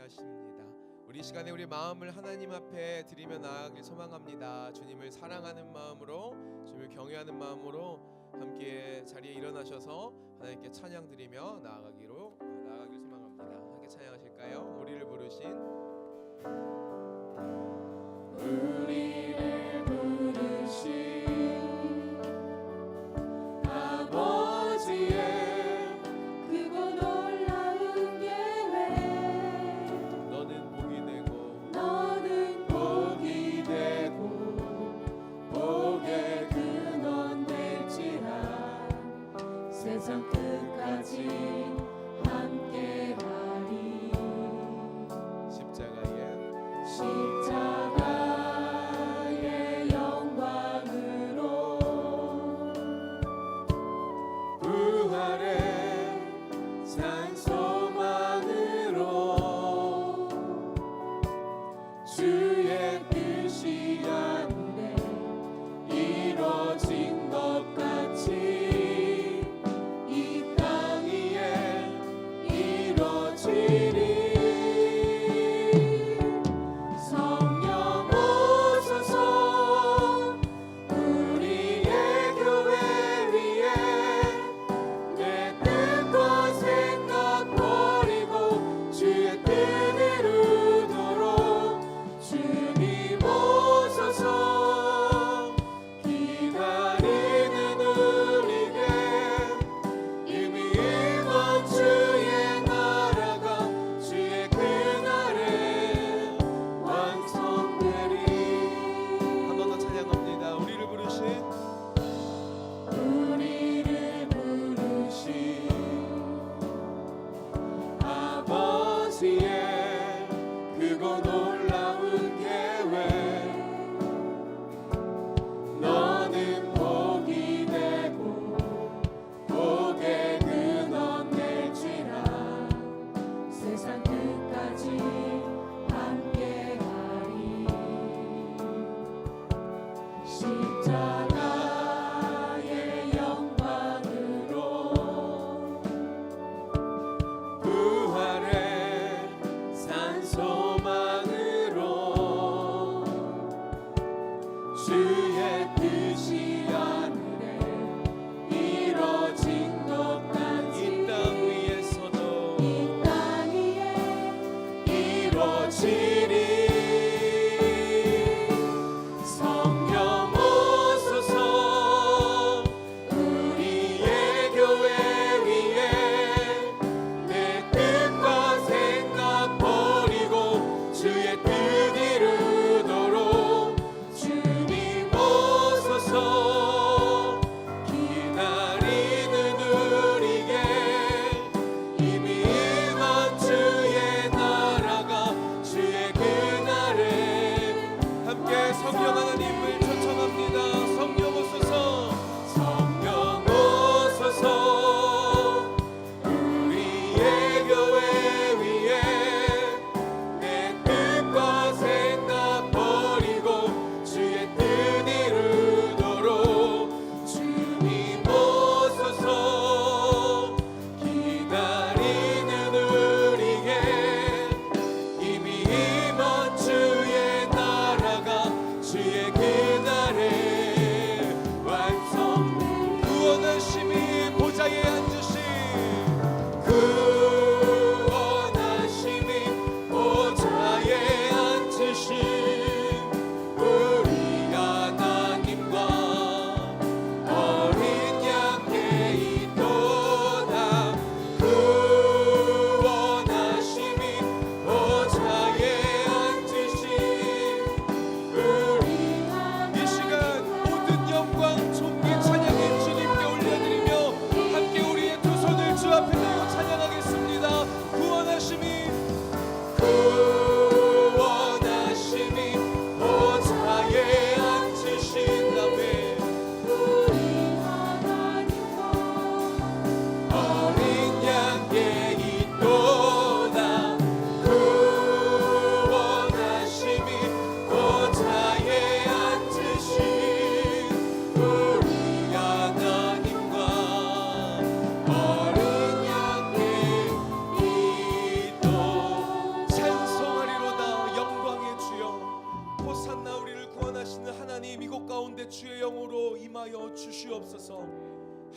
하십니다. 우리 시간에 우리 마음을 하나님 앞에 드리며 나아가길 소망합니다. 주님을 사랑하는 마음으로, 주님을 경외하는 마음으로 함께 자리에 일어나셔서 하나님께 찬양 드리며 나아가길 소망합니다. 함께 찬양하실까요? 우리를 부르신 아버지의 크고 놀라운 계획, 너는 복이 되고 너는 복이 되고 복의 근원 될지라. 세상 끝까지 함께하리. 십자가의 영광으로 부활의 산 소망으로 주의 뜻이 하늘에 이뤄진 것 같이 이 땅 위에 이뤄지리. 성령 오소서 우리의 교회 위에 내 뜻과 생각 버리고 주의 뜻을 이루도록 주님 오소서. 기다리는 우리에게 이미 이룬 주의 나라가 주의 그날에 완성되리. 한 번 더 찬양합니다. 우리를 부르신 아버지의 크고 놀라운 계획, 너는 복이 되고 복의 근원 될지라. 세상 끝까지 함께하리. 십자가의 영광으로 부활의 산 소망으로 주의 뜻이 하늘에 이뤄진 것 같이 이 땅 위에서도 이 땅 위에 이뤄지리. 성령 오소서 우리의 교회 위에 내 뜻과 생각 버리고 주의 뜻 이루도록 주님 오소서. 기다리는 우리에게 이미 이룬 주의 나라가 주의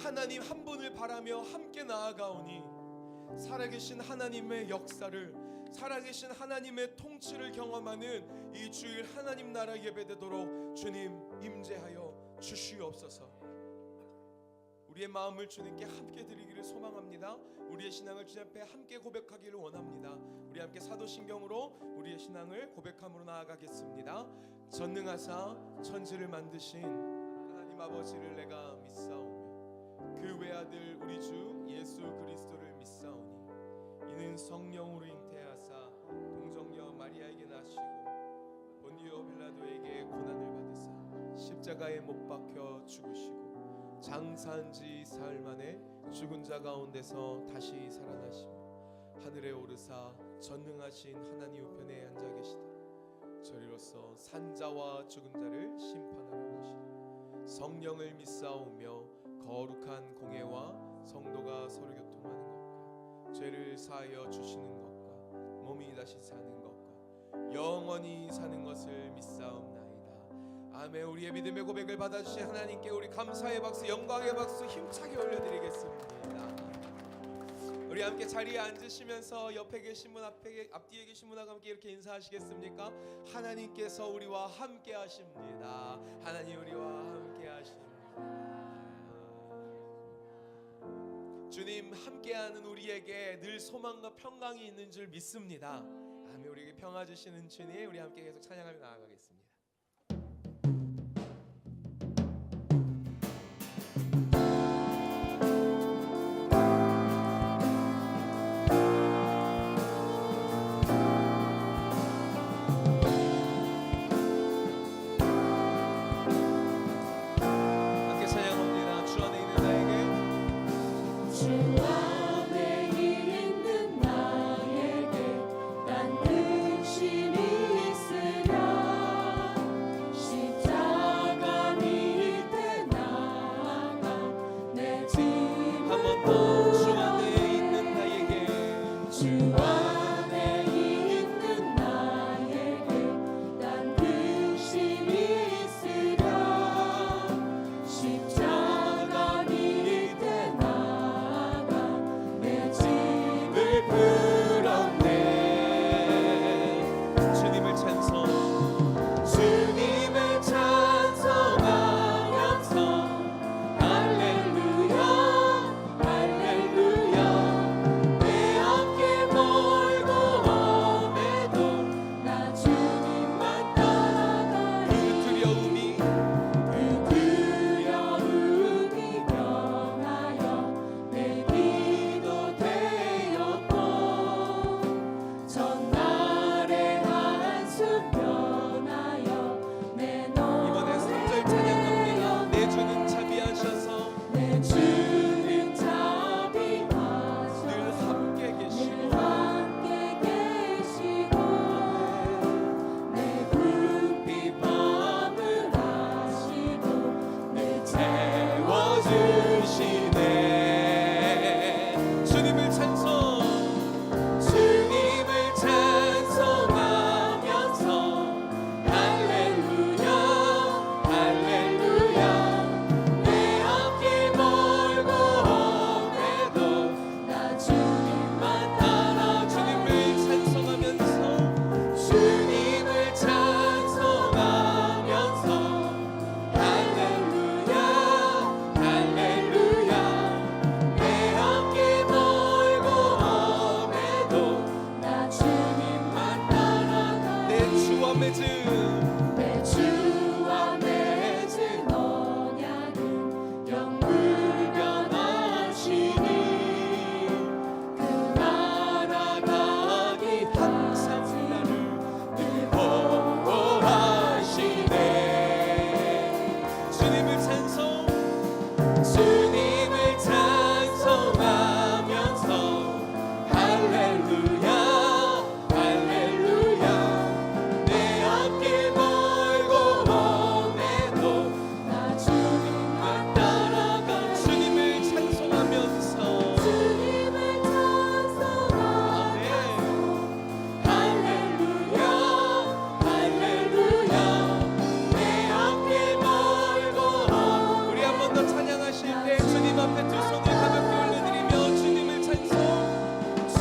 하나님 한 분을 바라며 함께 나아가오니 살아계신 하나님의 역사를, 살아계신 하나님의 통치를 경험하는 이 주일 하나님 나라 예배되도록 주님 임재하여 주시옵소서. 우리의 마음을 주님께 함께 드리기를 소망합니다. 우리의 신앙을 주님 앞에 함께 고백하기를 원합니다. 우리 함께 사도신경으로 우리의 신앙을 고백함으로 나아가겠습니다. 전능하사 천지를 만드신 하나님 아버지를 내가 믿사오며 그 외아들 우리 주 예수 그리스도를 믿사오니 이는 성령으로 잉태하사 동정녀 마리아에게 나시고 본디오 빌라도에게 고난을 받으사 십자가에 못 박혀 죽으시고 장사한 지 사흘 만에 죽은 자 가운데서 다시 살아나시며 하늘에 오르사 전능하신 하나님 우편에 앉아 계시다. 저리로서 산자와 죽은 자를 심판하러 오시니 성령을 믿사오며 거룩한 공회와 성도가 서로 교통하는 것과 죄를 사하여 주시는 것과 몸이 다시 사는 것과 영원히 사는 것을 믿사옵나이다. 아멘. 우리의 믿음의 고백을 받아주신 하나님께 우리 감사의 박수, 영광의 박수 힘차게 올려드리겠습니다. 우리 함께 자리에 앉으시면서 옆에 계신 분, 앞뒤에 계신 분하고 함께 이렇게 인사하시겠습니까? 하나님께서 우리와 함께 하십니다. 하나님 우리와 함께 하십니다. 주님 함께하는 우리에게 늘 소망과 평강이 있는 줄 믿습니다. 아멘. 우리에게 평화 주시는 주님, 우리 함께 계속 찬양하며 나아가겠습니다. 주 안에 있는 나에게 난 근심이 있으랴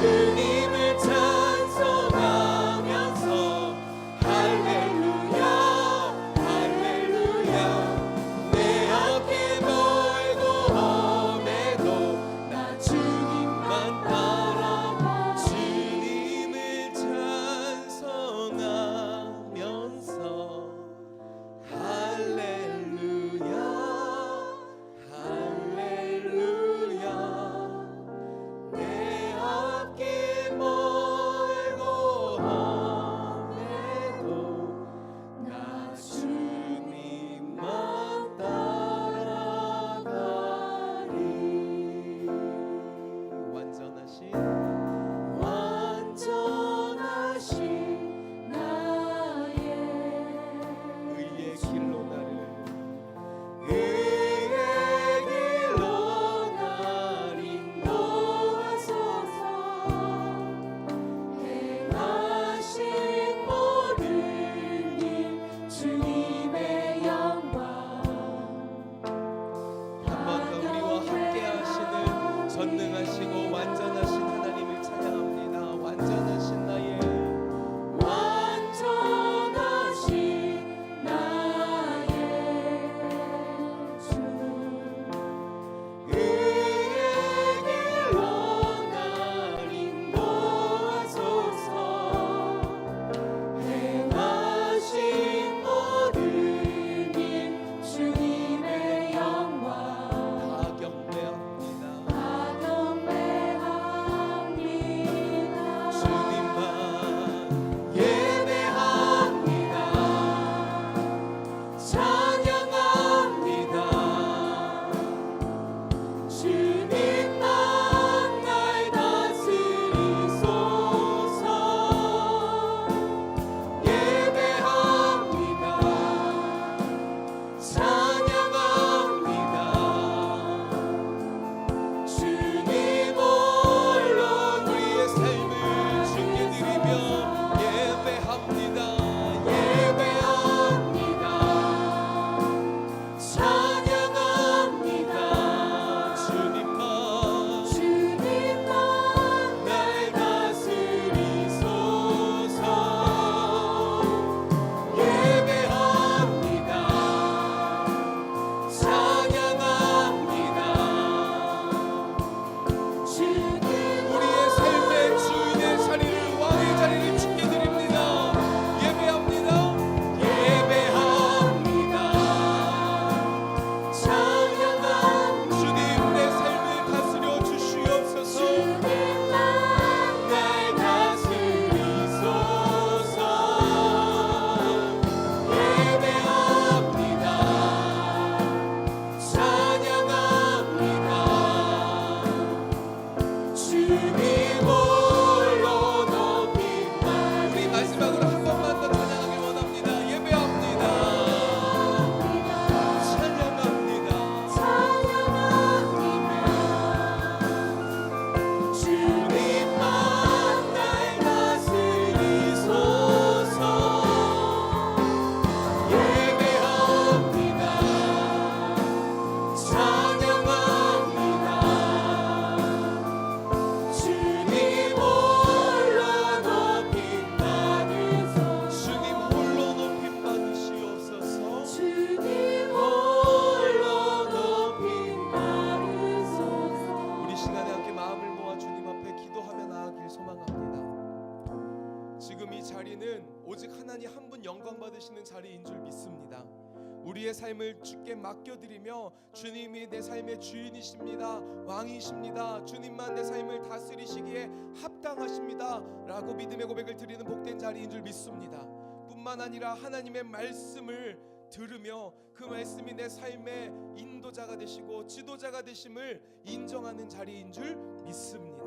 주님을 찬송하면서 할렐루야 할렐루야 내 앞길 멀고 험해도 나 주님만 따라가 주님을 찬송하면서 할렐루야 할렐루야 내 앞길 멀고 험해도 나 주님만 따라가리. 완전하신 나의 의의 길로 나를 의의 길로 날 인도하소서 행하신 모든 일 주님의 영광 한 번 더 우리와 함께 하시는 전능하시고 완전하신 하나님을 찬양합니다. 완전하신 나의 완전하신 나의 주 의의 길로 날 인도하소서 행하신 모든 일 주님의 영광 다 경배합니다. 경배합니다 주님만 예배합니다 찬양합니다 주님만 날 다스리소서 예배합니다 찬양합니다 주님 홀로 우리의 삶을 주께 드리며 예배합니다. 예배합니다 찬양합니다 주님만 주님만 날 다스리소서 예배합니다 찬양합니다 주님 우리의 삶의 주인의 자리를 왕의 자리를 주께 드립니다. 예배합니다. 예배합니다 찬양합니다 주님 내 삶을 다스려 주시옵소서. 주님만 날 다스리소서 예배합니다 찬양합니다 주님 홀로 높인 우리 마지막으로 한 번만 더 찬양하길 원합니다. 예배합니다. 찬양합니다. 주님만 날 다스리소서 예배합니다 찬양합니다 주님 홀로 높임 받으소서 주님 홀로 높임 받으시옵소서. 주님 홀로 높임 받으소서 우리 시간에 함께 마음을 모아 주님 앞에 기도하며 나아가길 소망합니다. 지금 이 자리는 오직 하나님 한 분 영광 받으시는 자리인 줄 믿습니다. 우리의 삶을 주께 맡겨드리며 주님이 내 삶의 주인이십니다. 왕이십니다. 주님만 내 삶을 다스리시기에 합당하십니다 라고 믿음의 고백을 드리는 복된 자리인 줄 믿습니다. 뿐만 아니라 하나님의 말씀을 들으며 그 말씀이 내 삶의 인도자가 되시고 지도자가 되심을 인정하는 자리인 줄 믿습니다.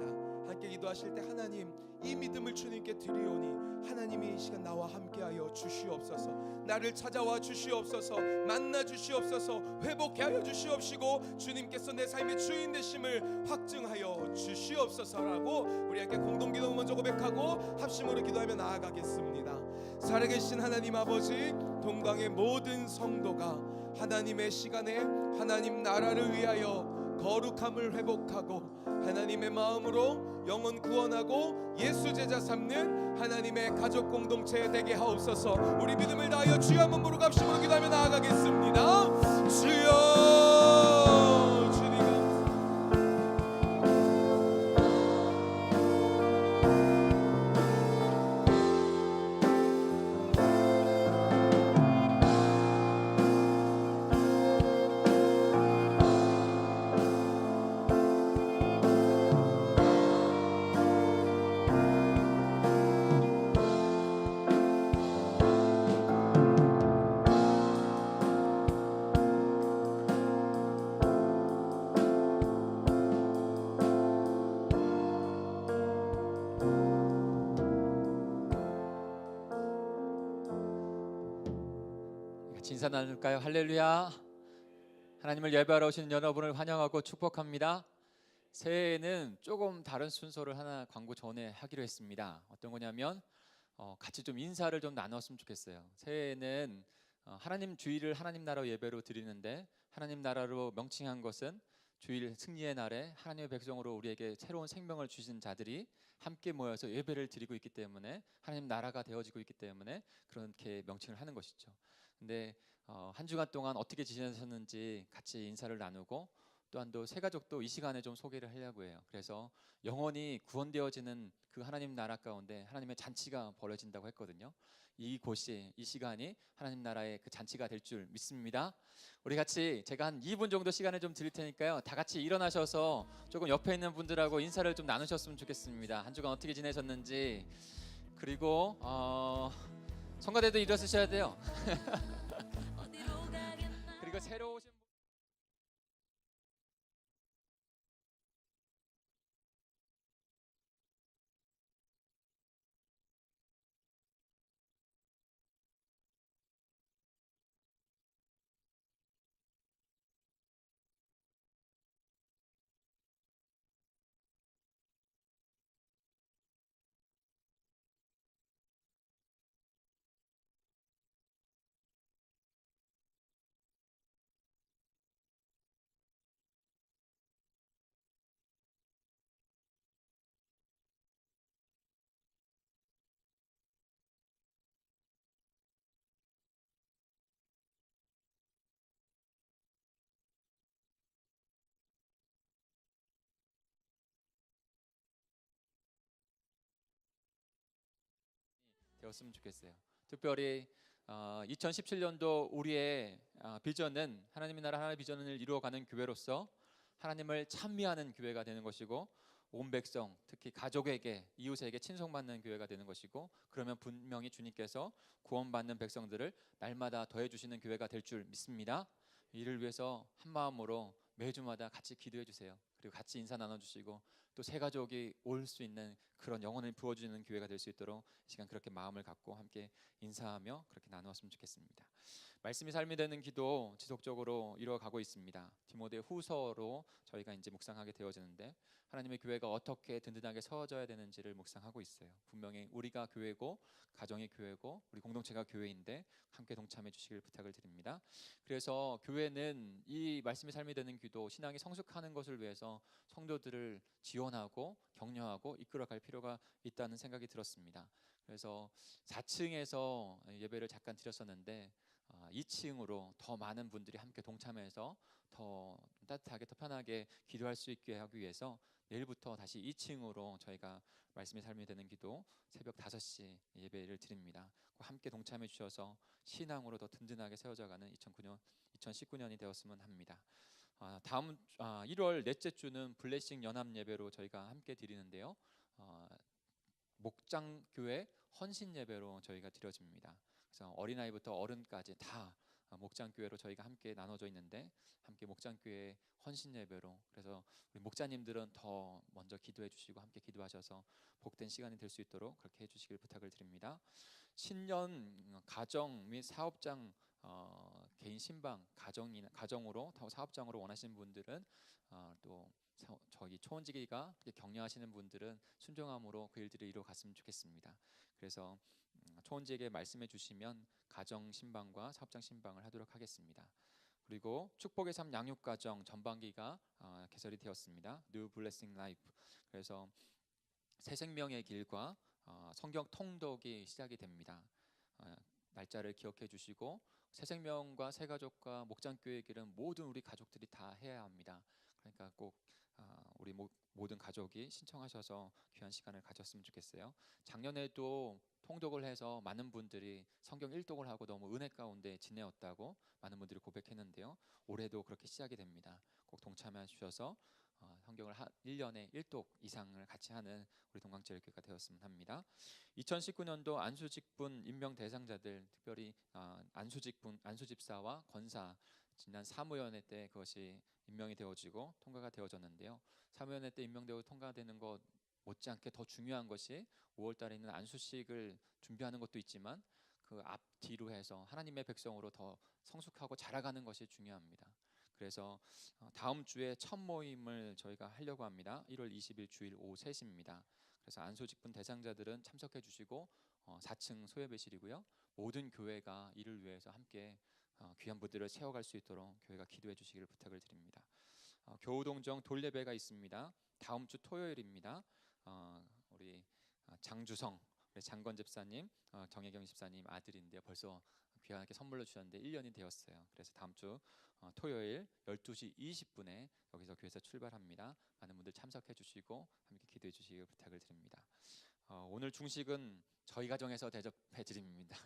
함께 기도하실 때 하나님 이 믿음을 주님께 드리오니 하나님이 이 시간 나와 함께하여 주시옵소서. 나를 찾아와 주시옵소서. 만나 주시옵소서. 회복해 하여 주시옵시고 주님께서 내 삶의 주인 되심을 확증하여 주시옵소서라고 우리 함께 공동기도 먼저 고백하고 합심으로 기도하며 나아가겠습니다. 살아계신 하나님 아버지, 동강의 모든 성도가 하나님의 시간에 하나님 나라를 위하여 거룩함을 회복하고 하나님의 마음으로 영혼 구원하고 예수 제자 삼는 하나님의 가족 공동체 되게 하옵소서. 우리 믿음을 다하여 주여 한번 부르고 합심으로 기도하며 나아가겠습니다. 주여, 주님 같이 인사 나눌까요? 할렐루야. 하나님을 예배하러 오신 여러분을 환영하고 축복합니다. 새해에는 조금 다른 순서를 하나 광고 전에 하기로 했습니다. 어떤 거냐면 같이 좀 인사를 좀 나눴으면 좋겠어요. 새해에는 하나님 주일을 하나님 나라 예배로 드리는데, 하나님 나라로 명칭한 것은 주일 승리의 날에 하나님의 백성으로 우리에게 새로운 생명을 주신 자들이 함께 모여서 예배를 드리고 있기 때문에, 하나님 나라가 되어지고 있기 때문에 그렇게 명칭을 하는 것이죠. 근데 한 주간 동안 어떻게 지내셨는지 같이 인사를 나누고, 또한 또 새 가족도 이 시간에 좀 소개를 하려고 해요. 그래서 영원히 구원되어지는 그 하나님 나라 가운데 하나님의 잔치가 벌어진다고 했거든요. 이곳이, 이 시간이 하나님 나라의 그 잔치가 될 줄 믿습니다. 우리 같이, 제가 한 2분 정도 시간을 좀 드릴 테니까요, 다 같이 일어나셔서 조금 옆에 있는 분들하고 인사를 좀 나누셨으면 좋겠습니다. 한 주간 어떻게 지내셨는지. 그리고 성가대도 일어서셔야 돼요. 그리고 새로 오신 되었으면 좋겠어요. 특별히 2017년도 우리의 비전은, 하나님의 나라 하나님의 비전을 이루어가는 교회로서 하나님을 찬미하는 교회가 되는 것이고, 온 백성, 특히 가족에게, 이웃에게 친송받는 교회가 되는 것이고, 그러면 분명히 주님께서 구원받는 백성들을 날마다 더해주시는 교회가 될 줄 믿습니다. 이를 위해서 한 마음으로 매주마다 같이 기도해 주세요. 그리고 같이 인사 나눠주시고, 또 새 가족이 올 수 있는 그런 영혼을 부어주는 교회가 될 수 있도록 이 시간 그렇게 마음을 갖고 함께 인사하며 그렇게 나누었으면 좋겠습니다. 말씀이 삶이 되는 기도 지속적으로 이루어가고 있습니다. 디모데 후서로 저희가 이제 묵상하게 되어지는데, 하나님의 교회가 어떻게 든든하게 서져야 되는지를 묵상하고 있어요. 분명히 우리가 교회고, 가정이 교회고, 우리 공동체가 교회인데 함께 동참해 주시길 부탁을 드립니다. 그래서 교회는 이 말씀이 삶이 되는 기도, 신앙이 성숙하는 것을 위해서 성도들을 지원하고 격려하고 이끌어갈 필요가 있다는 생각이 들었습니다. 그래서 4층에서 예배를 잠깐 드렸었는데 2층으로 더 많은 분들이 함께 동참해서 더 따뜻하게, 더 편하게 기도할 수 있게 하기 위해서 내일부터 다시 2층으로 저희가 말씀이 삶이 되는 기도 새벽 5시 예배를 드립니다. 함께 동참해 주셔서 신앙으로 더 든든하게 세워져가는 2019년이 되었으면 합니다. 다음 1월 넷째 주는 블레싱 연합 예배로 저희가 함께 드리는데요. 목장교회 헌신 예배로 저희가 드려집니다. 그래서 어린아이부터 어른까지 다 목장교회로 저희가 함께 나눠져 있는데, 함께 목장교회 헌신 예배로, 그래서 우리 목자님들은 더 먼저 기도해 주시고 함께 기도하셔서 복된 시간이 될 수 있도록 그렇게 해주시길 부탁을 드립니다. 신년 가정 및 사업장 개인 신방 가정으로 사업장으로 원하시는 분들은 또 저희 초원지기가 격려하시는 분들은 순종함으로 그 일들을 이루어갔으면 좋겠습니다. 그래서 초원지에게 말씀해 주시면 가정 신방과 사업장 신방을 하도록 하겠습니다. 그리고 축복의 삶 양육가정 전반기가 개설이 되었습니다. New Blessing Life. 그래서 새 생명의 길과 성경 통독이 시작이 됩니다. 날짜를 기억해 주시고 새 생명과 새 가족과 목장교회 길은 모든 우리 가족들이 다 해야 합니다. 그러니까 꼭 우리 모든 가족이 신청하셔서 귀한 시간을 가졌으면 좋겠어요. 작년에도 통독을 해서 많은 분들이 성경 일독을 하고 너무 은혜 가운데 지내었다고 많은 분들이 고백했는데요. 올해도 그렇게 시작이 됩니다. 꼭 동참해 주셔서 성경을 1년에 1독 이상을 같이 하는 우리 동강제일교회가 되었으면 합니다. 2019년도 안수직분 임명 대상자들, 특별히 안수집사와 권사 지난 사무위원회 때 그것이 임명이 되어지고 통과가 되어졌는데요. 사무위원회 때 임명되고 통과되는 것 못지않게 더 중요한 것이 5월 달에 있는 안수식을 준비하는 것도 있지만 그 앞뒤로 해서 하나님의 백성으로 더 성숙하고 자라가는 것이 중요합니다. 그래서 다음 주에 첫 모임을 저희가 하려고 합니다. 1월 20일 주일 오후 3시입니다. 그래서 안소직분 대상자들은 참석해 주시고 4층 소예배실이고요. 모든 교회가 이를 위해서 함께 귀한 분들을 세워갈 수 있도록 교회가 기도해 주시기를 부탁을 드립니다. 교우동정 돌예배가 있습니다. 다음 주 토요일입니다. 우리 장주성 우리 장건 집사님, 정혜경 집사님 아들인데요. 벌써 귀하게 선물로 주셨는데 1년이 되었어요. 그래서 다음 주 토요일 12시 20분에 여기서 교회에서 출발합니다. 많은 분들 참석해 주시고 함께 기도해 주시길 부탁을 드립니다. 오늘 중식은 저희 가정에서 대접해 드립니다.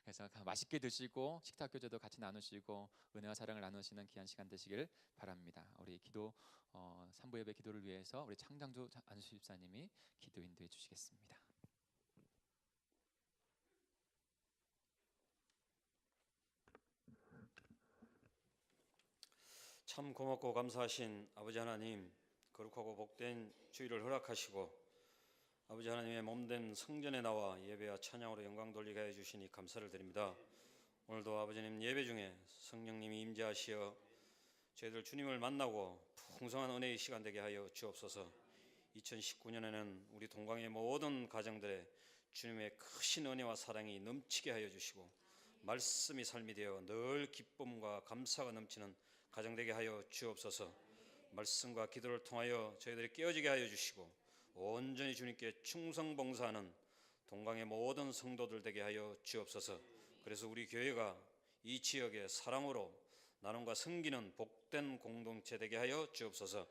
그래서 맛있게 드시고 식탁 교제도 같이 나누시고 은혜와 사랑을 나누시는 귀한 시간 되시길 바랍니다. 우리 기도 3부 예배 기도를 위해서 우리 창장주 안수 집사님이 기도 인도해 주시겠습니다. 참 고맙고 감사하신 아버지 하나님, 거룩하고 복된 주일을 허락하시고 아버지 하나님의 몸된 성전에 나와 예배와 찬양으로 영광 돌리게 해 주시니 감사를 드립니다. 오늘도 아버지님 예배 중에 성령님이 임재하시어 저희들 주님을 만나고 풍성한 은혜의 시간 되게 하여 주옵소서. 2019년에는 우리 동강의 모든 가정들의 주님의 크신 은혜와 사랑이 넘치게 하여 주시고 말씀이 삶이 되어 늘 기쁨과 감사가 넘치는 가정 되게 하여 주옵소서. 말씀과 기도를 통하여 저희들이 깨어지게 하여 주시고 온전히 주님께 충성봉사하는 동강의 모든 성도들 되게 하여 주옵소서. 그래서 우리 교회가 이 지역의 사랑으로 나눔과 섬기는 복된 공동체 되게 하여 주옵소서.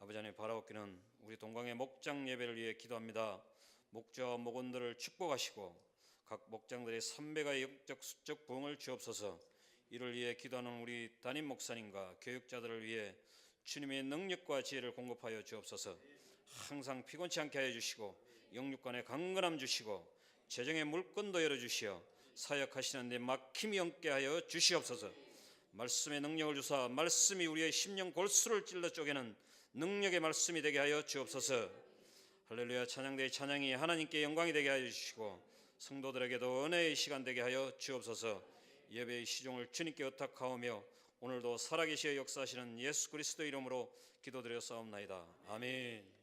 아버지 하나님 바라옵기는 우리 동강의 목장 예배를 위해 기도합니다. 목자와 목원들을 축복하시고 각 목장들의 3배가의 영적 수적 부흥을 주옵소서. 이를 위해 기도하는 우리 담임 목사님과 교육자들을 위해 주님의 능력과 지혜를 공급하여 주옵소서. 항상 피곤치 않게 하여 주시고 영육간에 강건함 주시고 재정의 물건도 열어주시어 사역하시는 데 막힘이 없게 하여 주시옵소서. 말씀의 능력을 주사 말씀이 우리의 심령 골수를 찔러 쪼개는 능력의 말씀이 되게 하여 주옵소서. 할렐루야. 찬양대의 찬양이 하나님께 영광이 되게 하여 주시고 성도들에게도 은혜의 시간 되게 하여 주옵소서. 예배의 시종을 주님께 의탁하오며 오늘도 살아계시어 역사하시는 예수 그리스도 이름으로 기도드렸사옵나이다. 아멘.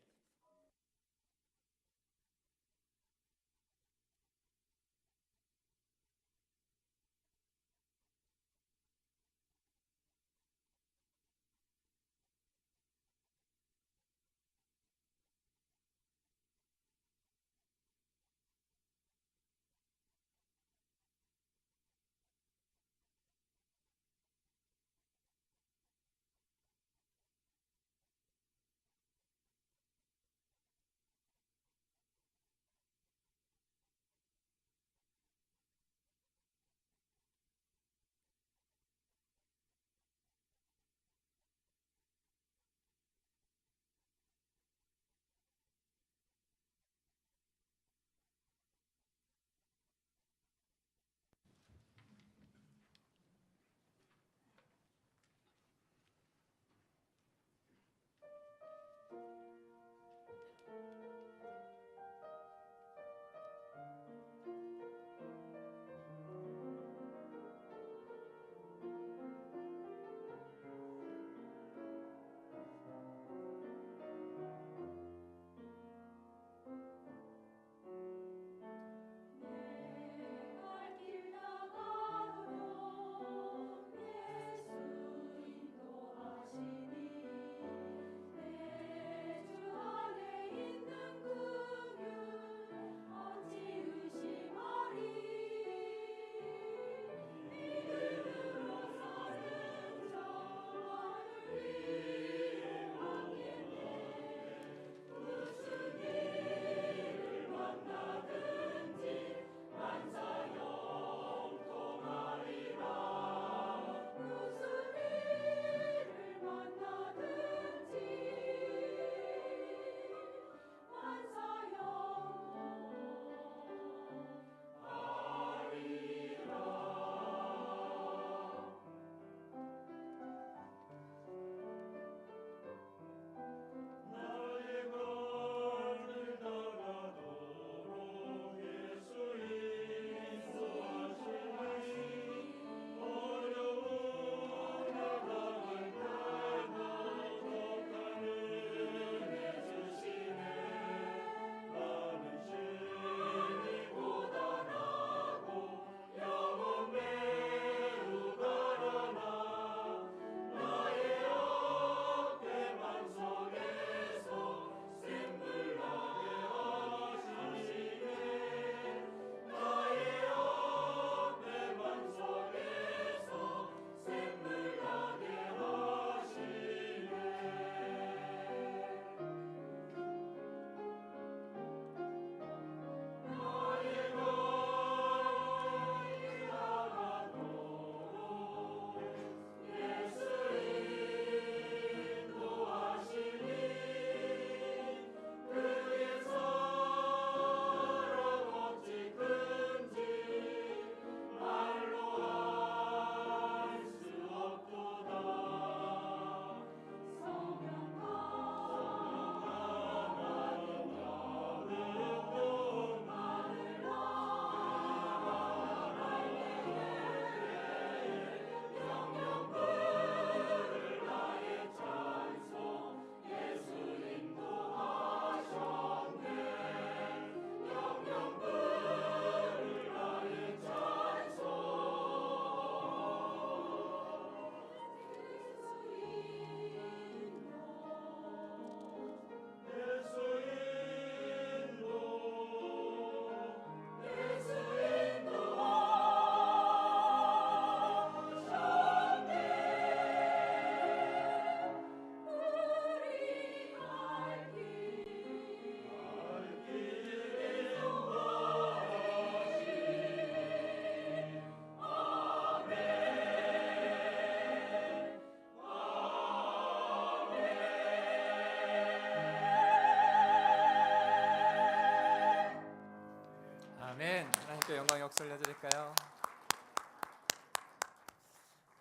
아멘. 하나님께 영광 역사 올려드릴까요?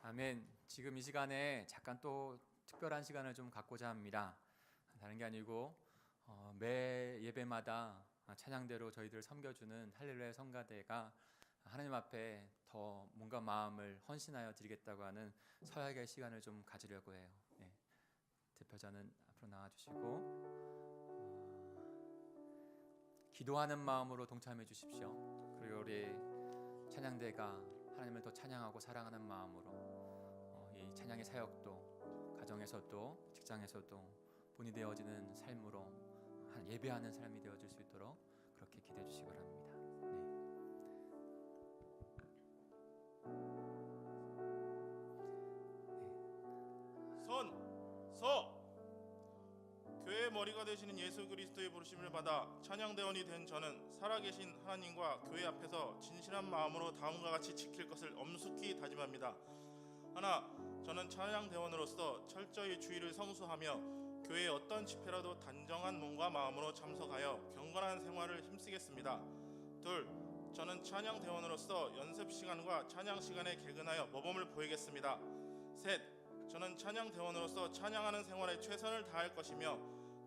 아멘. 지금 이 시간에 잠깐 또 특별한 시간을 좀 갖고자 합니다. 다른 게 아니고 매 예배마다 찬양대로 저희들을 섬겨주는 할렐루야 성가대가 하나님 앞에 더 뭔가 마음을 헌신하여 드리겠다고 하는 서약의 시간을 좀 가지려고 해요. 네. 대표자는 앞으로 나와주시고 기도하는 마음으로 동참해 주십시오. 그리고 우리 찬양대가 하나님을 더 찬양하고 사랑하는 마음으로 이 찬양의 사역도 가정에서도 직장에서도 본이 되어지는 삶으로 예배하는 삶이 되어질 수 있도록 그렇게 기도해 주시기 바랍니다. 교회의 머리가 되시는 예수 그리스도의 부르심을 받아 찬양대원이 된 저는 살아계신 하나님과 교회 앞에서 진실한 마음으로 다음과 같이 지킬 것을 엄숙히 다짐합니다. 하나, 저는 찬양대원으로서 철저히 주의를 성수하며 교회의 어떤 집회라도 단정한 몸과 마음으로 참석하여 경건한 생활을 힘쓰겠습니다. 둘, 저는 찬양대원으로서 연습 시간과 찬양 시간에 개근하여 모범을 보이겠습니다. 셋, 저는 찬양대원으로서 찬양하는 생활에 최선을 다할 것이며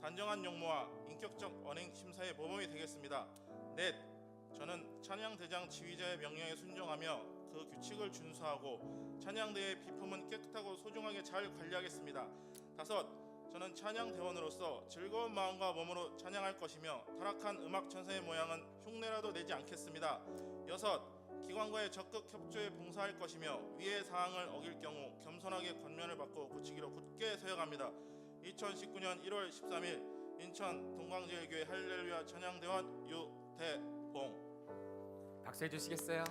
단정한 용모와 인격적 언행 심사의 모범이 되겠습니다. 넷, 저는 찬양대장 지휘자의 명령에 순종하며 그 규칙을 준수하고 찬양대의 비품은 깨끗하고 소중하게 잘 관리하겠습니다. 다섯, 저는 찬양대원으로서 즐거운 마음과 몸으로 찬양할 것이며 타락한 음악 천사의 모양은 흉내라도 내지 않겠습니다. 여섯, 기관과의 적극 협조에 봉사할 것이며 위의 사항을 어길 경우 겸손하게 권면을 받고 고치기로 굳게 서약합니다. 2019년 1월 13일 인천 동광제일교회 할렐루야 찬양대원 유대봉. 박수 해주시겠어요?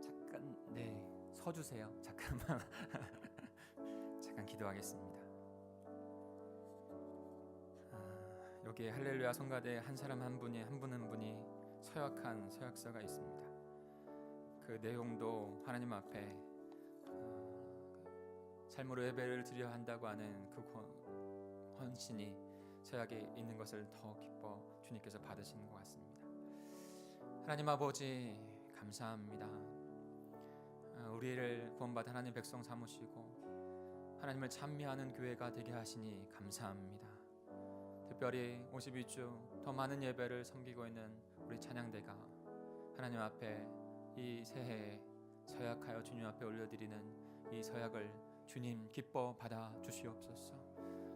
잠깐 서주세요. 잠깐만. 잠깐 기도하겠습니다. 여기 할렐루야 성가대 한 사람 한 분이 한 분이 서약한 서약서가 있습니다. 그 내용도 하나님 앞에 삶으로 예배를 드려야 한다고 하는 그 헌신이 서약에 있는 것을 더 기뻐 주님께서 받으시는 것 같습니다. 하나님 아버지 감사합니다. 우리를 구원받은 하나님 백성 삼으시고 하나님을 찬미하는 교회가 되게 하시니 감사합니다. 특별히 52주 더 많은 예배를 섬기고 있는 우리 찬양대가 하나님 앞에 이 새해에 서약하여 주님 앞에 올려드리는 이 서약을 주님 기뻐 받아 주시옵소서.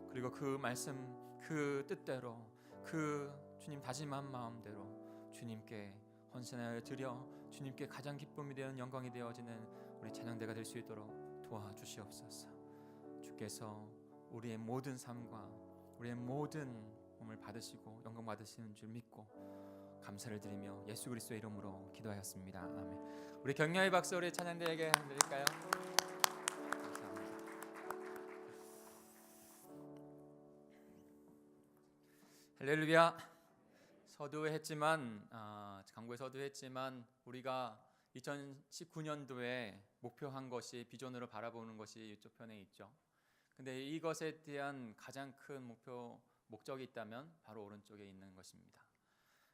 그리고 그 말씀 그 뜻대로 그 주님 다짐한 마음대로 주님께 헌신하여 드려 주님께 가장 기쁨이 되는 영광이 되어지는 우리 찬양대가 될 수 있도록 도와주시옵소서. 주께서 우리의 모든 삶과 우리의 모든 몸을 받으시고 영광 받으시는 줄 믿고 감사를 드리며 예수 그리스도의 이름으로 기도하였습니다. 아멘. 우리 격려의 박수 우리 찬양대에게 드릴까요? 감사합니다. 할렐루야. 서두했지만 강구에 서두했지만 우리가 2019년도에 목표한 것이 비전으로 바라보는 것이 이쪽 편에 있죠. 근데 이것에 대한 가장 큰 목적이 있다면 바로 오른쪽에 있는 것입니다.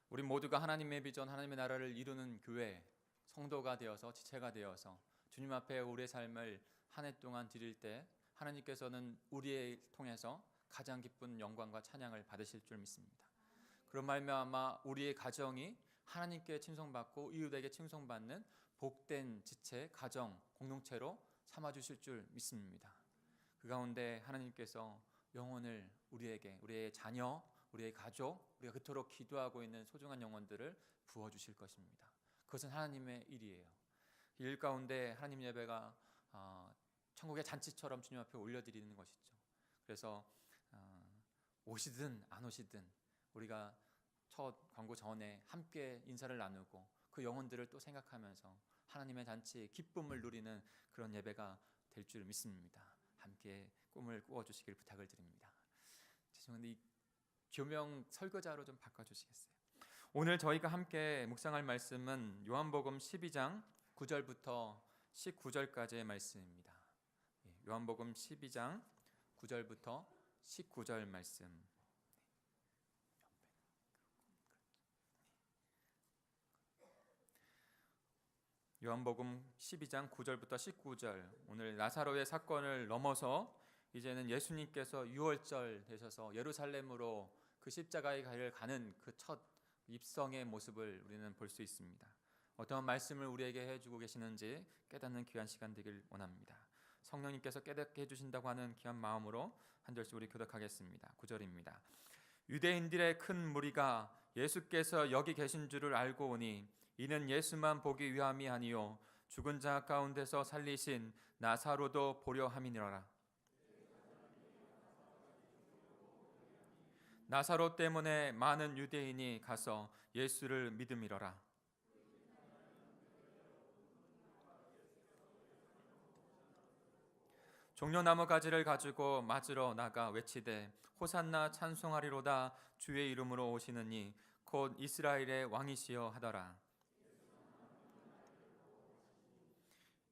우리 모두가 하나님의 비전, 하나님의 나라를 이루는 교회, 성도가 되어서 지체가 되어서 주님 앞에 우리의 삶을 한 해 동안 드릴 때 하나님께서는 우리를 통해서 가장 기쁜 영광과 찬양을 받으실 줄 믿습니다. 그런 말미암아 우리의 가정이 하나님께 칭송받고 이웃에게 칭송받는 복된 지체, 가정, 공동체로 삼아주실 줄 믿습니다. 그 가운데 하나님께서 영혼을 우리에게, 우리의 자녀, 우리의 가족, 우리가 그토록 기도하고 있는 소중한 영혼들을 부어주실 것입니다. 그것은 하나님의 일이에요. 이 일 가운데 하나님 예배가 천국의 잔치처럼 주님 앞에 올려드리는 것이죠. 그래서 오시든 안 오시든 우리가 첫 광고 전에 함께 인사를 나누고 그 영혼들을 또 생각하면서 하나님의 잔치의 기쁨을 누리는 그런 예배가 될 줄 믿습니다. 함께 꿈을 꾸어주시길 부탁을 드립니다. 죄송한데 이 교명 설교자로 좀 바꿔주시겠어요? 오늘 저희가 함께 묵상할 말씀은 요한복음 12장 9절부터 19절까지의 말씀입니다. 요한복음 12장 9절부터 19절 말씀. 요한복음 12장 9절부터 19절. 오늘 나사로의 사건을 넘어서 이제는 예수님께서 유월절 되셔서 예루살렘으로 그 십자가의 길을 가는 그 첫 입성의 모습을 우리는 볼 수 있습니다. 어떤 말씀을 우리에게 해주고 계시는지 깨닫는 귀한 시간 되길 원합니다. 성령님께서 깨닫게 해주신다고 하는 귀한 마음으로 한 절씩 우리 교독하겠습니다. 9절입니다. 유대인들의 큰 무리가 예수께서 여기 계신 줄을 알고 오니 이는 예수만 보기 위함이 아니요 죽은 자 가운데서 살리신 나사로도 보려 함이니라. 나사로 때문에 많은 유대인이 가서 예수를 믿음이러라. 종려나무 가지를 가지고 맞으러 나가 외치되 호산나 찬송하리로다 주의 이름으로 오시느니 곧 이스라엘의 왕이시여 하더라.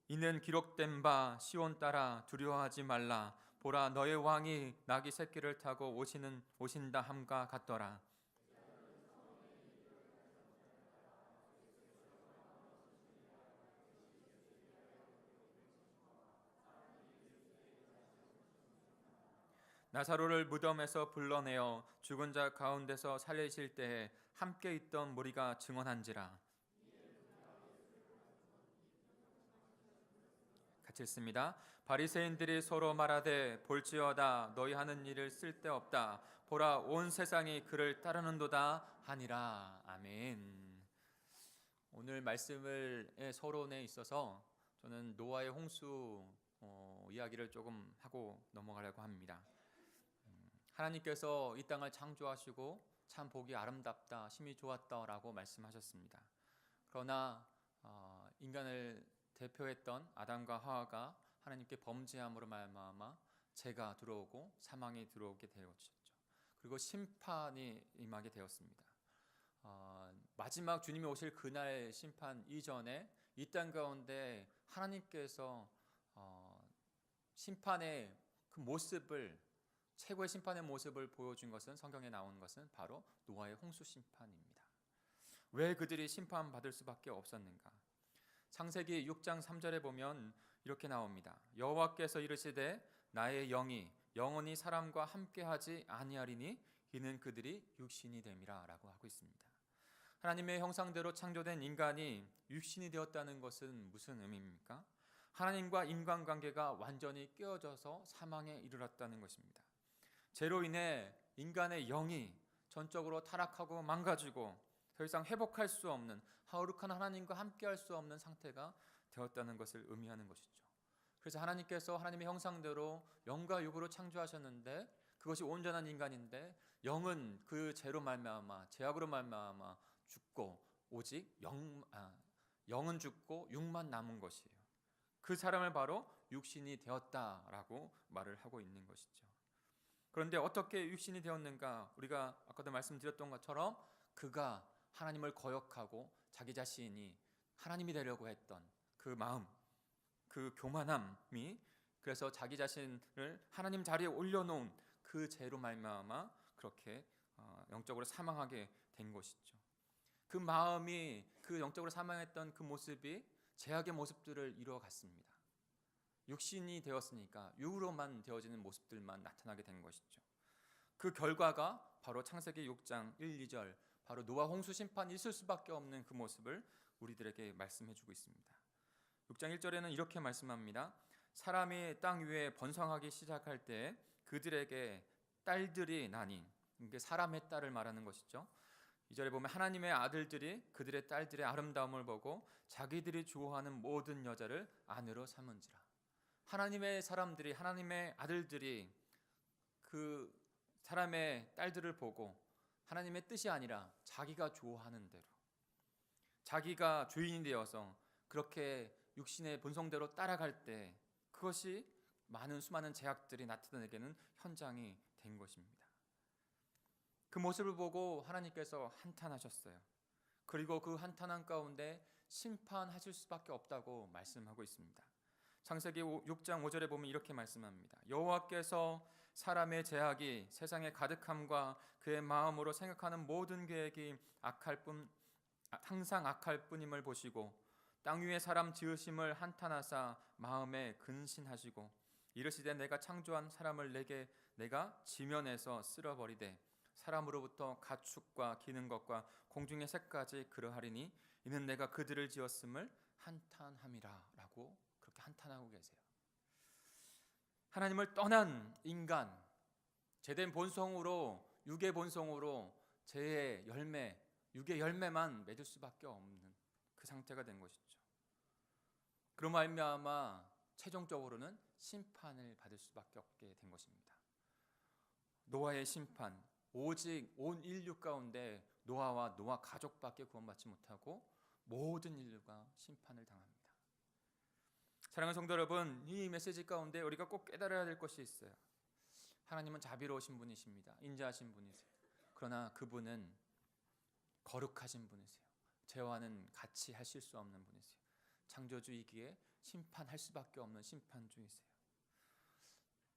이는 기록된 바 시온 따라 두려워하지 말라. 보라 너의 왕이 나귀 새끼를 타고 오신다 함과 같더라. 나사로를 무덤에서 불러내어 죽은 자 가운데서 살리실 때에 함께 있던 무리가 증언한지라. 같이 읽습니다. 바리새인들이 서로 말하되 볼지어다 너희 하는 일을 쓸데없다. 보라 온 세상이 그를 따르는도다 하니라. 아멘. 오늘 말씀을 서론에 있어서 저는 노아의 홍수 이야기를 조금 하고 넘어가려고 합니다. 하나님께서 이 땅을 창조하시고 참 보기 아름답다, 심히 좋았다라고 말씀하셨습니다. 그러나 인간을 대표했던 아담과 하와가 하나님께 범죄함으로 말미암아 죄가 들어오고 사망이 들어오게 되었죠. 그리고 심판이 임하게 되었습니다. 마지막 주님이 오실 그날 심판 이전에 이 땅 가운데 하나님께서 심판의 그 모습을 최고의 심판의 모습을 보여준 것은 성경에 나온 것은 바로 노아의 홍수 심판입니다. 왜 그들이 심판받을 수밖에 없었는가? 창세기 6장 3절에 보면 이렇게 나옵니다. 여호와께서 이르시되 나의 영이 영원히 사람과 함께하지 아니하리니 이는 그들이 육신이 됨이라 라고 하고 있습니다. 하나님의 형상대로 창조된 인간이 육신이 되었다는 것은 무슨 의미입니까? 하나님과 인간관계가 완전히 깨어져서 사망에 이르렀다는 것입니다. 죄로 인해 인간의 영이 전적으로 타락하고 망가지고 더 이상 회복할 수 없는 하루룩한 하나님과 함께할 수 없는 상태가 되었다는 것을 의미하는 것이죠. 그래서 하나님께서 하나님의 형상대로 영과 육으로 창조하셨는데 그것이 온전한 인간인데 영은 그 죄로 말미암아 죄악으로 말미암아 죽고 오직 영은 죽고 육만 남은 것이에요. 그 사람을 바로 육신이 되었다라고 말을 하고 있는 것이죠. 그런데 어떻게 육신이 되었는가? 우리가 아까도 말씀드렸던 것처럼 그가 하나님을 거역하고 자기 자신이 하나님이 되려고 했던 그 마음, 그 교만함이 그래서 자기 자신을 하나님 자리에 올려놓은 그 죄로 말미암아 그렇게 영적으로 사망하게 된 것이죠. 그 마음이 그 영적으로 사망했던 그 모습이 죄악의 모습들을 이루어갔습니다. 육신이 되었으니까 육으로만 되어지는 모습들만 나타나게 된 것이죠. 그 결과가 바로 창세기 6장 1, 2절 바로 노아 홍수 심판이 있을 수밖에 없는 그 모습을 우리들에게 말씀해주고 있습니다. 6장 1절에는 이렇게 말씀합니다. 사람이 땅 위에 번성하기 시작할 때 그들에게 딸들이 나니 이게 사람의 딸을 말하는 것이죠. 2절에 보면 하나님의 아들들이 그들의 딸들의 아름다움을 보고 자기들이 좋아하는 모든 여자를 아내로 삼은지라. 하나님의 사람들이 하나님의 아들들이 그 사람의 딸들을 보고 하나님의 뜻이 아니라 자기가 좋아하는 대로 자기가 주인이 되어서 그렇게 육신의 본성대로 따라갈 때 그것이 수많은 죄악들이 나타나게는 현장이 된 것입니다. 그 모습을 보고 하나님께서 한탄하셨어요. 그리고 그 한탄한 가운데 심판하실 수밖에 없다고 말씀하고 있습니다. 창세기 6장 5절에 보면 이렇게 말씀합니다. 여호와께서 사람의 제약이 세상에 가득함과 그의 마음으로 생각하는 모든 계획이 항상 악할 뿐임을 보시고 땅 위에 사람 지으심을 한탄하사 마음에 근신하시고 이르시되 내가 창조한 사람을 내가 지면에서 쓸어버리되 사람으로부터 가축과 기는 것과 공중의 새까지 그러하리니 이는 내가 그들을 지었음을 한탄함이라 라고 그렇게 한탄하고 계세요. 하나님을 떠난 인간, 제된 본성으로, 육의 본성으로 죄의 열매, 육의 열매만 맺을 수밖에 없는 그 상태가 된 것이죠. 그로 말미암아 최종적으로는 심판을 받을 수밖에 없게 된 것입니다. 노아의 심판, 오직 온 인류 가운데 노아와 노아 가족밖에 구원받지 못하고 모든 인류가 심판을 당합니다. 사랑하는 성도 여러분, 이 메시지 가운데 우리가 꼭 깨달아야 될 것이 있어요. 하나님은 자비로우신 분이십니다. 인자하신 분이세요. 그러나 그분은 거룩하신 분이세요. 죄와는 같이 하실 수 없는 분이세요. 창조주이기에 심판할 수밖에 없는 심판주이세요.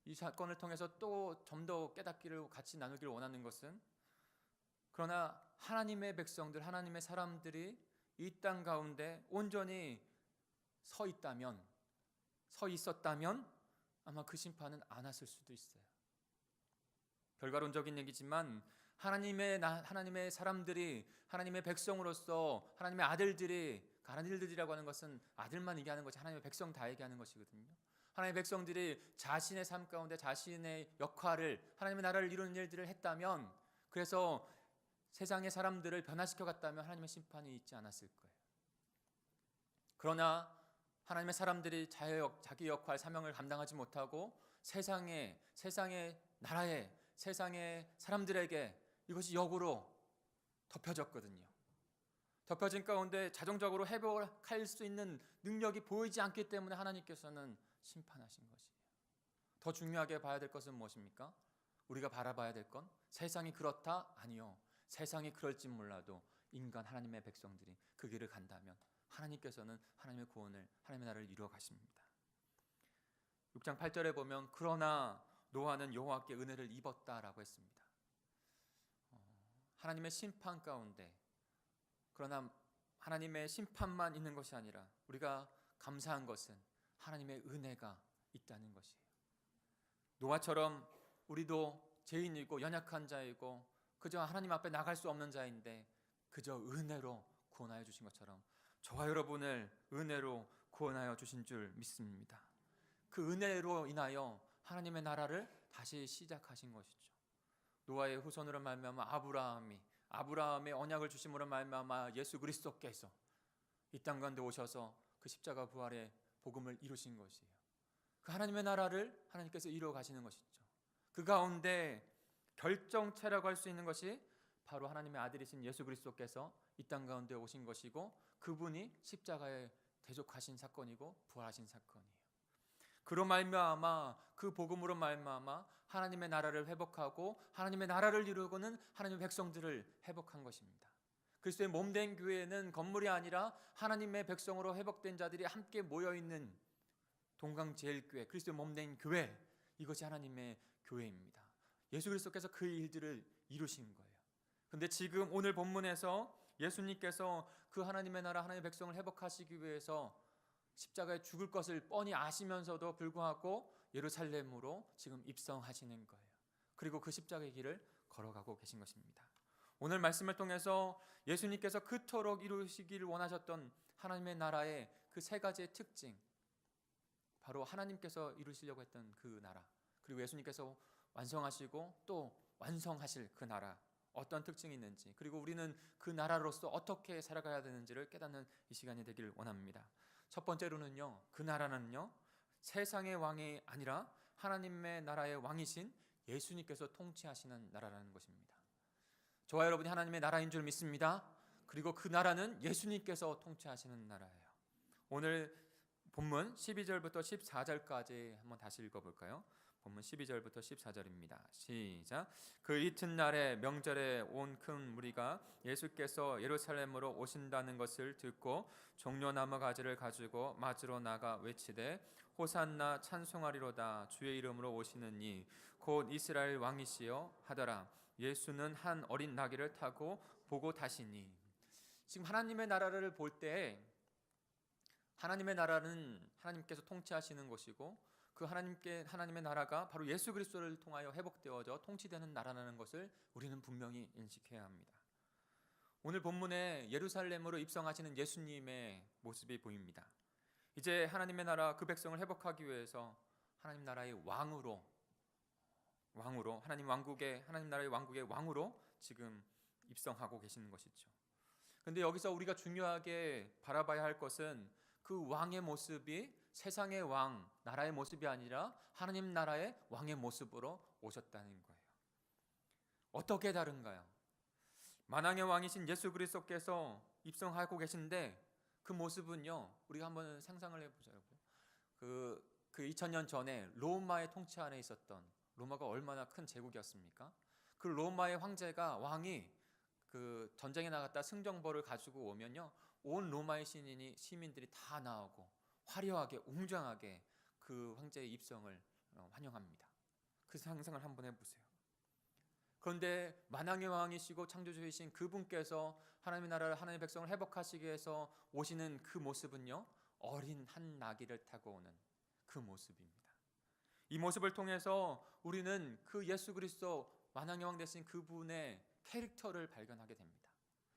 이 사건을 통해서 또 좀 더 깨닫기를 같이 나누기를 원하는 것은, 그러나 하나님의 백성들, 하나님의 사람들이 이 땅 가운데 온전히 서 있었다면 아마 그 심판은 안 왔을 수도 있어요. 결과론적인 얘기지만 하나님의 사람들이, 하나님의 백성으로서 하나님의 아들들이라고 하는 것은 아들만 얘기하는 것이 하나님의 백성 다 얘기하는 것이거든요. 하나님의 백성들이 자신의 삶 가운데 자신의 역할을, 하나님의 나라를 이루는 일들을 했다면, 그래서 세상의 사람들을 변화시켜 갔다면 하나님의 심판이 있지 않았을 거예요. 그러나 하나님의 사람들이 자기 역할, 사명을 감당하지 못하고 세상의 나라에, 세상의 사람들에게 이것이 역으로 덮여졌거든요. 덮여진 가운데 자동적으로 회복할 수 있는 능력이 보이지 않기 때문에 하나님께서는 심판하신 것이에요. 더 중요하게 봐야 될 것은 무엇입니까? 우리가 바라봐야 될 건 세상이 그렇다? 아니요. 세상이 그럴지 몰라도 인간 하나님의 백성들이 그 길을 간다면 하나님께서는 하나님의 구원을, 하나님의 나라를 이루어 가십니다. 6장 8절에 보면 그러나 노아는 여호와께 은혜를 입었다라고 했습니다. 하나님의 심판 가운데, 그러나 하나님의 심판만 있는 것이 아니라 우리가 감사한 것은 하나님의 은혜가 있다는 것이에요. 노아처럼 우리도 죄인이고 연약한 자이고 그저 하나님 앞에 나갈 수 없는 자인데 그저 은혜로 구원하여 주신 것처럼 저와 여러분을 은혜로 구원하여 주신 줄 믿습니다. 그 은혜로 인하여 하나님의 나라를 다시 시작하신 것이죠. 노아의 후손으로 말미암아 아브라함의 언약을 주심으로 말미암아 예수 그리스도께서 이 땅 가운데 오셔서 그 십자가 부활의 복음을 이루신 것이에요. 그 하나님의 나라를 하나님께서 이루어 가시는 것이죠. 그 가운데 결정체라고 할 수 있는 것이 바로 하나님의 아들이신 예수 그리스도께서 이 땅 가운데 오신 것이고, 그분이 십자가에 대속하신 사건이고 부활하신 사건이에요. 그로 말미암아, 그 복음으로 말미암아 하나님의 나라를 회복하고 하나님의 나라를 이루고는 하나님의 백성들을 회복한 것입니다. 그리스도의 몸된 교회는 건물이 아니라 하나님의 백성으로 회복된 자들이 함께 모여있는 동강제일교회, 그리스도의 몸된 교회, 이것이 하나님의 교회입니다. 예수 그리스도께서 그 일들을 이루신 거예요. 그런데 지금 오늘 본문에서 예수님께서 그 하나님의 나라, 하나님의 백성을 회복하시기 위해서 십자가에 죽을 것을 뻔히 아시면서도 불구하고 예루살렘으로 지금 입성하시는 거예요. 그리고 그 십자가의 길을 걸어가고 계신 것입니다. 오늘 말씀을 통해서 예수님께서 그토록 이루시기를 원하셨던 하나님의 나라의 그 세 가지의 특징, 바로 하나님께서 이루시려고 했던 그 나라, 그리고 예수님께서 완성하시고 또 완성하실 그 나라, 어떤 특징이 있는지, 그리고 우리는 그 나라로서 어떻게 살아가야 되는지를 깨닫는 이 시간이 되기를 원합니다. 첫 번째로는요, 그 나라는요, 세상의 왕이 아니라 하나님의 나라의 왕이신 예수님께서 통치하시는 나라라는 것입니다. 저와 여러분이 하나님의 나라인 줄 믿습니다. 그리고 그 나라는 예수님께서 통치하시는 나라예요. 오늘 본문 12절부터 14절까지 한번 다시 읽어볼까요? 본문 12절부터 14절입니다. 시작. 그 이튿날에 명절에 온 큰 무리가 예수께서 예루살렘으로 오신다는 것을 듣고 종려나무 가지를 가지고 맞으러 나가 외치되 호산나 찬송하리로다. 주의 이름으로 오시는 이 곧 이스라엘 왕이시여 하더라. 예수는 한 어린 나귀를 타고 보고 타시니. 지금 하나님의 나라를 볼 때 하나님의 나라는 하나님께서 통치하시는 것이고 그 하나님의 나라가 바로 예수 그리스도를 통하여 회복되어져 통치되는 나라라는 것을 우리는 분명히 인식해야 합니다. 오늘 본문에 예루살렘으로 입성하시는 예수님의 모습이 보입니다. 이제 하나님의 나라 그 백성을 회복하기 위해서 하나님 나라의 왕으로 하나님 나라의 왕국의 왕으로 지금 입성하고 계시는 것이죠. 근데 여기서 우리가 중요하게 바라봐야 할 것은 그 왕의 모습이 세상의 왕, 나라의 모습이 아니라 하나님 나라의 왕의 모습으로 오셨다는 거예요. 어떻게 다른가요? 만왕의 왕이신 예수 그리스도께서 입성하고 계신데 그 모습은요, 우리가 한번 상상을 해보자고. 그 2000년 전에 로마의 통치 안에 있었던, 로마가 얼마나 큰 제국이었습니까? 그 로마의 황제가 왕이 그 전쟁에 나갔다 승정보를 가지고 오면요, 온 로마의 시민들이 다 나오고 화려하게 웅장하게 그 황제의 입성을 환영합니다. 그 상상을 한번 해보세요. 그런데 만왕의 왕이시고 창조주이신 그분께서 하나님의 나라를, 하나님의 백성을 회복하시기 위해서 오시는 그 모습은요, 어린 한 나귀를 타고 오는 그 모습입니다. 이 모습을 통해서 우리는 그 예수 그리스도 만왕의 왕 되신 그분의 캐릭터를 발견하게 됩니다.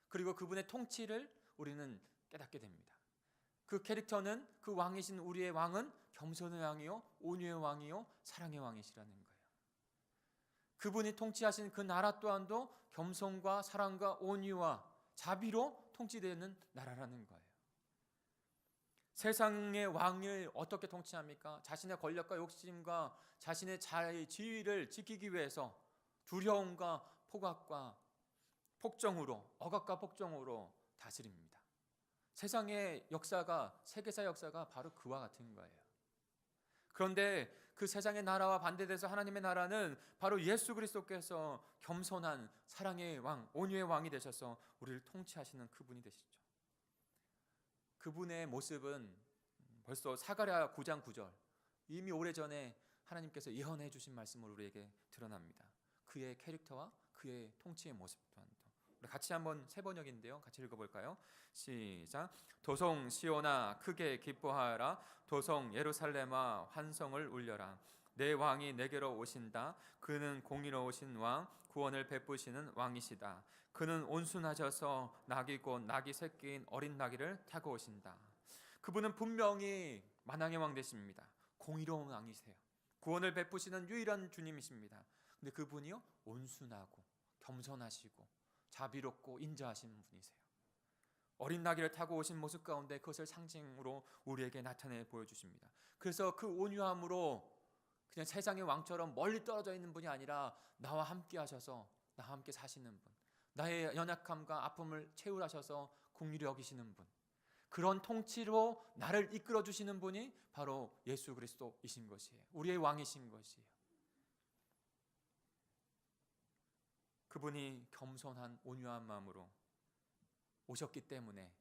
그리고 그분의 통치를 우리는 깨닫게 됩니다. 그 캐릭터는, 그 왕이신 우리의 왕은 겸손의 왕이요, 온유의 왕이요, 사랑의 왕이시라는 거예요. 그분이 통치하신 그 나라 또한도 겸손과 사랑과 온유와 자비로 통치되는 나라라는 거예요. 세상의 왕을 어떻게 통치합니까? 자신의 권력과 욕심과 자신의 지위를 지키기 위해서 두려움과 폭악과 폭정으로, 억압과 폭정으로 다스립니다. 세상의 역사가, 세계사 역사가 바로 그와 같은 거예요. 그런데 그 세상의 나라와 반대돼서 하나님의 나라는 바로 예수 그리스도께서 겸손한 사랑의 왕, 온유의 왕이 되셔서 우리를 통치하시는 그분이 되시죠. 그분의 모습은 벌써 사가랴 9장 9절, 이미 오래전에 하나님께서 예언해 주신 말씀으로 우리에게 드러납니다. 그의 캐릭터와 그의 통치의 모습 또한. 우리 같이 한번 세 번역인데요, 같이 읽어볼까요? 시작. 도성 시온아 크게 기뻐하라. 도성 예루살렘아 환성을 울려라. 내 왕이 내게로 오신다. 그는 공의로우신 왕, 구원을 베푸시는 왕이시다. 그는 온순하셔서 나귀 곧 나귀 새끼인 어린 나귀를 타고 오신다. 그분은 분명히 만왕의 왕 되십니다. 공의로운 왕이세요. 구원을 베푸시는 유일한 주님이십니다. 근데 그분이요, 온순하고 겸손하시고 자비롭고 인자하신 분이세요. 어린 나귀를 타고 오신 모습 가운데 그것을 상징으로 우리에게 나타내 보여주십니다. 그래서 그 온유함으로 그냥 세상의 왕처럼 멀리 떨어져 있는 분이 아니라 나와 함께 하셔서 나와 함께 사시는 분, 나의 연약함과 아픔을 채울하셔서 긍휼히 여기시는 분, 그런 통치로 나를 이끌어 주시는 분이 바로 예수 그리스도이신 것이에요. 우리의 왕이신 것이에요. 그분이 겸손한 온유한 마음으로 오셨기 때문에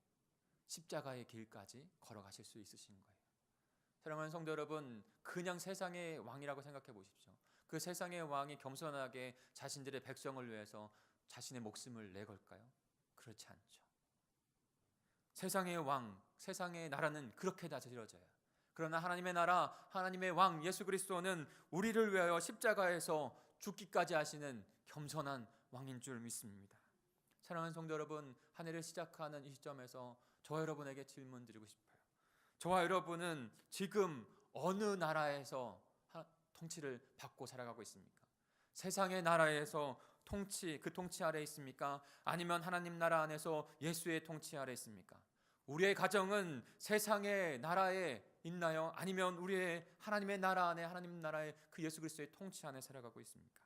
십자가의 길까지 걸어가실 수 있으신 거예요. 사랑하는 성도 여러분, 그냥 세상의 왕이라고 생각해 보십시오. 그 세상의 왕이 겸손하게 자신들의 백성을 위해서 자신의 목숨을 내걸까요? 그렇지 않죠. 세상의 왕, 세상의 나라는 그렇게 다스려져요. 그러나 하나님의 나라, 하나님의 왕 예수 그리스도는 우리를 위하여 십자가에서 죽기까지 하시는 겸손한 왕인 줄 믿습니다. 사랑하는 성도 여러분, 한 해를 시작하는 이 시점에서 저와 여러분에게 질문 드리고 싶어요. 저와 여러분은 지금 어느 나라에서 통치를 받고 살아가고 있습니까? 세상의 나라에서 그 통치 아래 있습니까? 아니면 하나님 나라 안에서 예수의 통치 아래 있습니까? 우리의 가정은 세상의 나라에 있나요? 아니면 우리의 하나님의 나라 안에, 하나님 나라의 그 예수 그리스도의 통치 안에 살아가고 있습니까?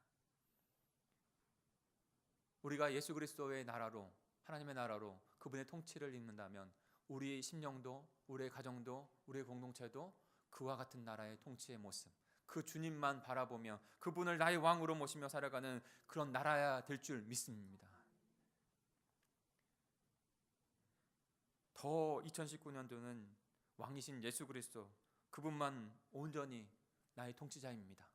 우리가 예수 그리스도의 나라로, 하나님의 나라로 그분의 통치를 입는다면 우리 심령도, 우리의 가정도, 우리의 공동체도 그와 같은 나라의 통치의 모습, 그 주님만 바라보며 그분을 나의 왕으로 모시며 살아가는 그런 나라야 될 줄 믿습니다. 더 2019년도는 왕이신 예수 그리스도, 그분만 온전히 나의 통치자입니다.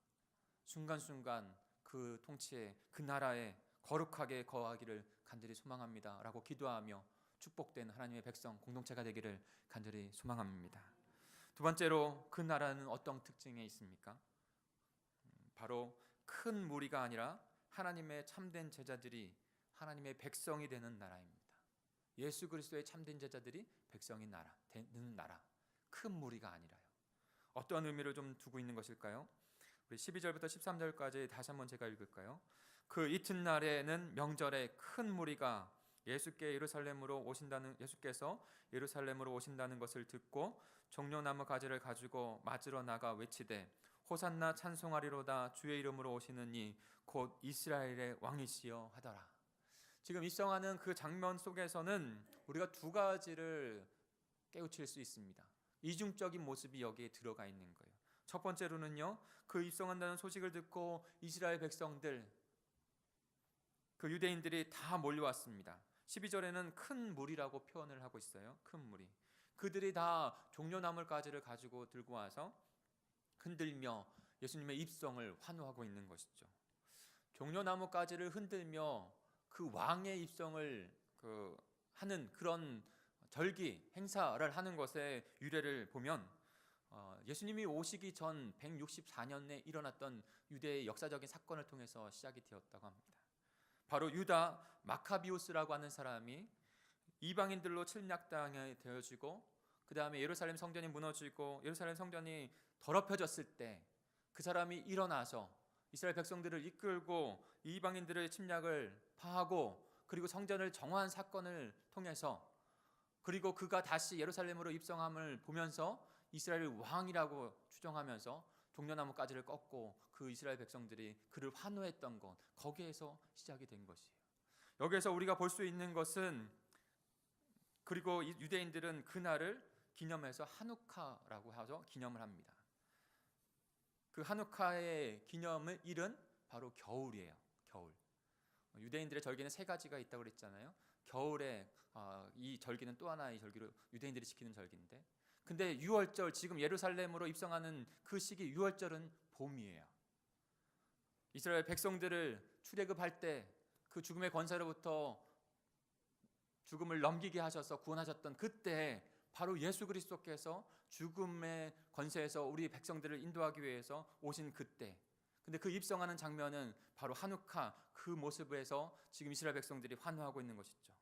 순간순간 그 통치에, 그 나라에 거룩하게 거하기를 간절히 소망합니다 라고 기도하며 축복된 하나님의 백성 공동체가 되기를 간절히 소망합니다. 두 번째로 그 나라는 어떤 특징에 있습니까? 바로 큰 무리가 아니라 하나님의 참된 제자들이 하나님의 백성이 되는 나라입니다. 예수 그리스도의 참된 제자들이 백성인 나라, 되는 나라, 큰 무리가 아니라요. 어떤 의미를 좀 두고 있는 것일까요? 우리 12절부터 13절까지 다시 한번 제가 읽을까요? 그 이튿날에는 명절에 큰 무리가 예수께서 예루살렘으로 오신다는 것을 듣고 종려나무 가지를 가지고 맞으러 나가 외치되 호산나 찬송하리로다 주의 이름으로 오시는 이 곧 이스라엘의 왕이시여 하더라. 지금 입성하는 그 장면 속에서는 우리가 두 가지를 깨우칠 수 있습니다. 이중적인 모습이 여기에 들어가 있는 거예요. 첫 번째로는요, 그 입성한다는 소식을 듣고 이스라엘 백성들, 그 유대인들이 다 몰려왔습니다. 12절에는 큰 무리라고 표현을 하고 있어요. 큰 무리. 그들이 다 종려나물 가지를 가지고 들고 와서 흔들며 예수님의 입성을 환호하고 있는 것이죠. 종려나무 가지를 흔들며 그 왕의 입성을 하는 그런 절기 행사를 하는 것의 유래를 보면 예수님이 오시기 전 164년에 일어났던 유대의 역사적인 사건을 통해서 시작이 되었다고 합니다. 바로 유다 마카비우스라고 하는 사람이 이방인들로 침략당하게 되어지고, 그 다음에 예루살렘 성전이 무너지고 예루살렘 성전이 더럽혀졌을 때 그 사람이 일어나서 이스라엘 백성들을 이끌고 이방인들의 침략을 파하고, 그리고 성전을 정화한 사건을 통해서, 그리고 그가 다시 예루살렘으로 입성함을 보면서 이스라엘 왕이라고 추정하면서 종려나무 가지를 꺾고 그 이스라엘 백성들이 그를 환호했던 것, 거기에서 시작이 된 것이에요. 여기에서 우리가 볼 수 있는 것은, 그리고 유대인들은 그날을 기념해서 하누카라고 하죠. 기념을 합니다. 그 하누카의 기념의 일은 바로 겨울이에요. 겨울. 유대인들의 절기는 세 가지가 있다고 그랬잖아요. 겨울에 이 절기는 또 하나의 절기로 유대인들이 지키는 절기인데, 근데 유월절, 지금 예루살렘으로 입성하는 그 시기 유월절은 봄이에요. 이스라엘 백성들을 출애굽할 때 그 죽음의 권세로부터 죽음을 넘기게 하셔서 구원하셨던 그때, 바로 예수 그리스도께서 죽음의 권세에서 우리 백성들을 인도하기 위해서 오신 그때, 근데 그 입성하는 장면은 바로 하누카 그 모습에서 지금 이스라엘 백성들이 환호하고 있는 것이죠.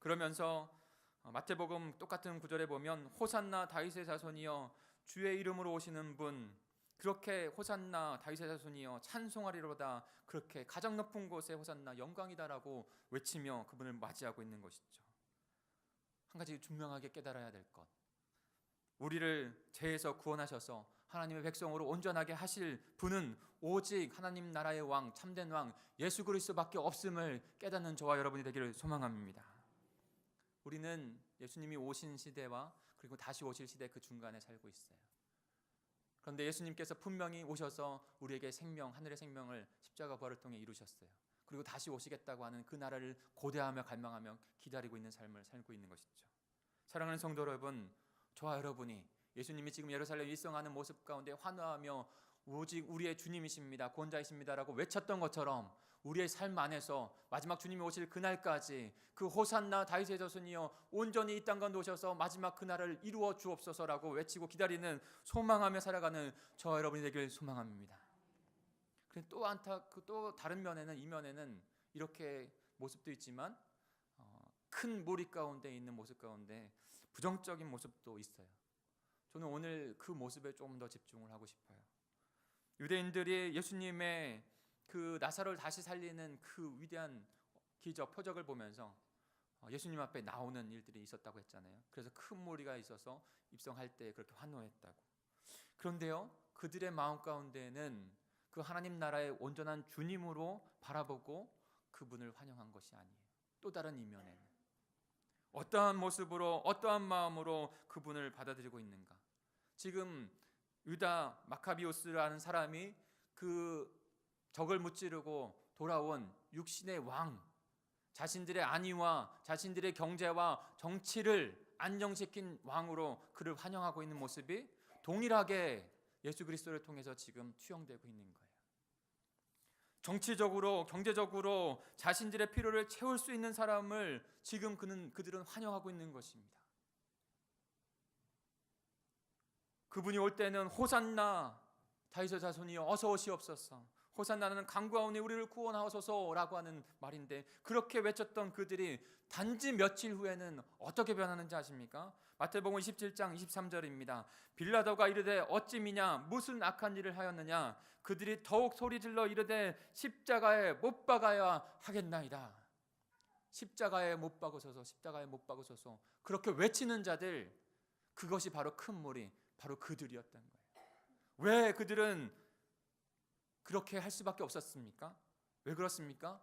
그러면서 마태복음 똑같은 구절에 보면 호산나 다윗의 자손이여 주의 이름으로 오시는 분, 그렇게 호산나 다윗의 자손이여 찬송하리로다, 그렇게 가장 높은 곳에 호산나 영광이다라고 외치며 그분을 맞이하고 있는 것이죠. 한 가지 분명하게 깨달아야 될 것, 우리를 죄에서 구원하셔서 하나님의 백성으로 온전하게 하실 분은 오직 하나님 나라의 왕, 참된 왕 예수 그리스도밖에 없음을 깨닫는 저와 여러분이 되기를 소망합니다. 우리는 예수님이 오신 시대와 그리고 다시 오실 시대 그 중간에 살고 있어요. 그런데 예수님께서 분명히 오셔서 우리에게 생명, 하늘의 생명을 십자가 부활을 통해 이루셨어요. 그리고 다시 오시겠다고 하는 그 나라를 고대하며 갈망하며 기다리고 있는 삶을 살고 있는 것이죠. 사랑하는 성도 여러분, 저와 여러분이 예수님이 지금 예루살렘 일성하는 모습 가운데 환호하며 오직 우리의 주님이십니다, 구원자이십니다라고 외쳤던 것처럼 우리의 삶 안에서 마지막 주님이 오실 그날까지 그 호산나 다윗의 자손이여 온전히 이 땅 가운데 오셔서 마지막 그날을 이루어 주옵소서라고 외치고 기다리는, 소망하며 살아가는 저와 여러분이 되길 소망합니다. 또 다른 면에는, 이면에는 이렇게 모습도 있지만 큰 무리 가운데 있는 모습 가운데 부정적인 모습도 있어요. 저는 오늘 그 모습에 조금 더 집중을 하고 싶어요. 유대인들이 예수님의 그 나사로를 다시 살리는 그 위대한 기적, 표적을 보면서 예수님 앞에 나오는 일들이 있었다고 했잖아요. 그래서 큰 무리가 있어서 입성할 때 그렇게 환호했다고. 그런데요, 그들의 마음 가운데는 그 하나님 나라의 온전한 주님으로 바라보고 그분을 환영한 것이 아니에요. 또 다른 이면에는 어떠한 모습으로, 어떠한 마음으로 그분을 받아들이고 있는가. 지금 유다 마카비오스라는 사람이 그 적을 무찌르고 돌아온 육신의 왕, 자신들의 안위와 자신들의 경제와 정치를 안정시킨 왕으로 그를 환영하고 있는 모습이 동일하게 예수 그리스도를 통해서 지금 투영되고 있는 거예요. 정치적으로, 경제적으로 자신들의 필요를 채울 수 있는 사람을 지금 그들은 환영하고 있는 것입니다. 그분이 올 때는 호산나 다윗의 자손이여 어서 오시옵소서, 호산나는 강구하오니 우리를 구원하소서라고 하는 말인데, 그렇게 외쳤던 그들이 단지 며칠 후에는 어떻게 변하는지 아십니까? 마태복음 27장 23절입니다. 빌라도가 이르되 어찌 미냐, 무슨 악한 일을 하였느냐? 그들이 더욱 소리질러 이르되 십자가에 못 박아야 하겠나이다. 십자가에 못 박으소서, 십자가에 못 박으소서, 그렇게 외치는 자들, 그것이 바로 큰 무리, 바로 그들이었던 거예요. 왜 그들은 그렇게 할 수밖에 없었습니까? 왜 그렇습니까?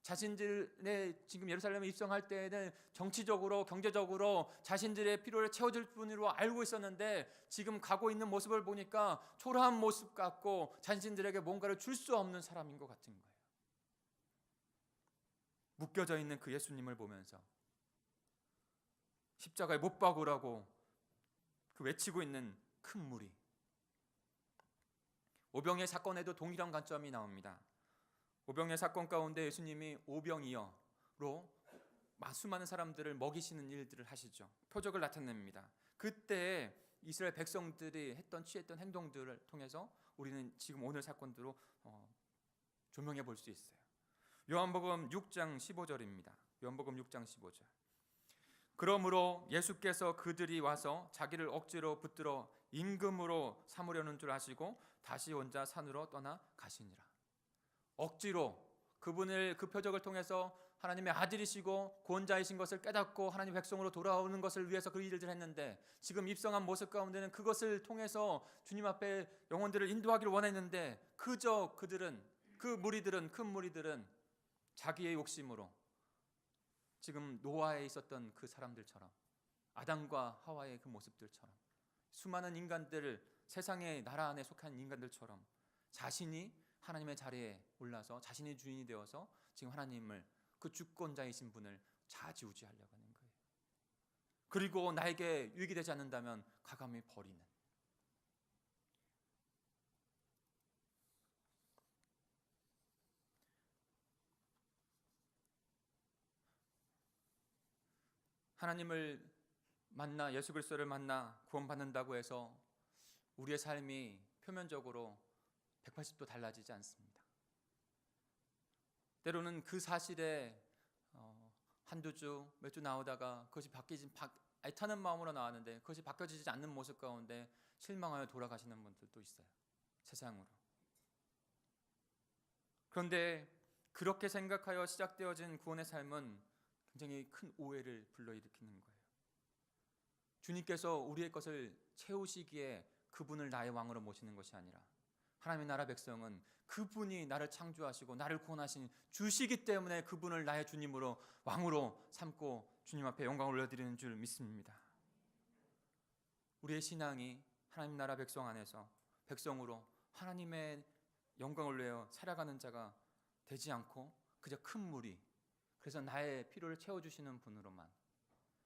자신들의 지금 예루살렘에 입성할 때에는 정치적으로, 경제적으로 자신들의 필요를 채워줄 뿐으로 알고 있었는데, 지금 가고 있는 모습을 보니까 초라한 모습 같고 자신들에게 뭔가를 줄 수 없는 사람인 것 같은 거예요. 묶여져 있는 그 예수님을 보면서 십자가에 못 박으라고 그 외치고 있는 큰 무리. 오병의 사건에도 동일한 관점이 나옵니다. 오병의 사건 가운데 예수님이 오병이어로 수많은 사람들을 먹이시는 일들을 하시죠. 표적을 나타냅니다. 그때 이스라엘 백성들이 취했던 행동들을 통해서 우리는 지금 오늘 사건으로 조명해 볼 수 있어요. 요한복음 6장 15절입니다. 요한복음 6장 15절. 그러므로 예수께서 그들이 와서 자기를 억지로 붙들어 임금으로 삼으려는 줄 아시고 다시 혼자 산으로 떠나 가시니라. 억지로 그분을, 그 표적을 통해서 하나님의 아들이시고 구원자이신 것을 깨닫고 하나님 백성으로 돌아오는 것을 위해서 그 일들을 했는데, 지금 입성한 모습 가운데는 그것을 통해서 주님 앞에 영혼들을 인도하기를 원했는데, 그저 그들은, 그 무리들은, 큰 무리들은 자기의 욕심으로 지금 노아에 있었던 그 사람들처럼, 아담과 하와의 그 모습들처럼, 수많은 인간들, 세상의 나라 안에 속한 인간들처럼 자신이 하나님의 자리에 올라서 자신이 주인이 되어서 지금 하나님을, 그 주권자이신 분을 좌지우지하려고 하는 거예요. 그리고 나에게 유익이 되지 않는다면 가감히 버리는. 하나님을 만나, 예수 그리스도를 만나 구원받는다고 해서 우리의 삶이 표면적으로 180도 달라지지 않습니다. 때로는 그 사실에 한두 주, 몇 주 나오다가 그것이 애타는 마음으로 나왔는데 그것이 바뀌어지지 않는 모습 가운데 실망하여 돌아가시는 분들도 있어요. 세상으로. 그런데 그렇게 생각하여 시작되어진 구원의 삶은 굉장히 큰 오해를 불러일으키는 거예요. 주님께서 우리의 것을 채우시기에 그분을 나의 왕으로 모시는 것이 아니라, 하나님의 나라 백성은 그분이 나를 창조하시고 나를 구원하신 주시기 때문에 그분을 나의 주님으로, 왕으로 삼고 주님 앞에 영광을 올려드리는 줄 믿습니다. 우리의 신앙이 하나님 나라 백성 안에서 백성으로 하나님의 영광을 내어 살아가는 자가 되지 않고 그저 큰 무리, 그래서 나의 필요를 채워주시는 분으로만,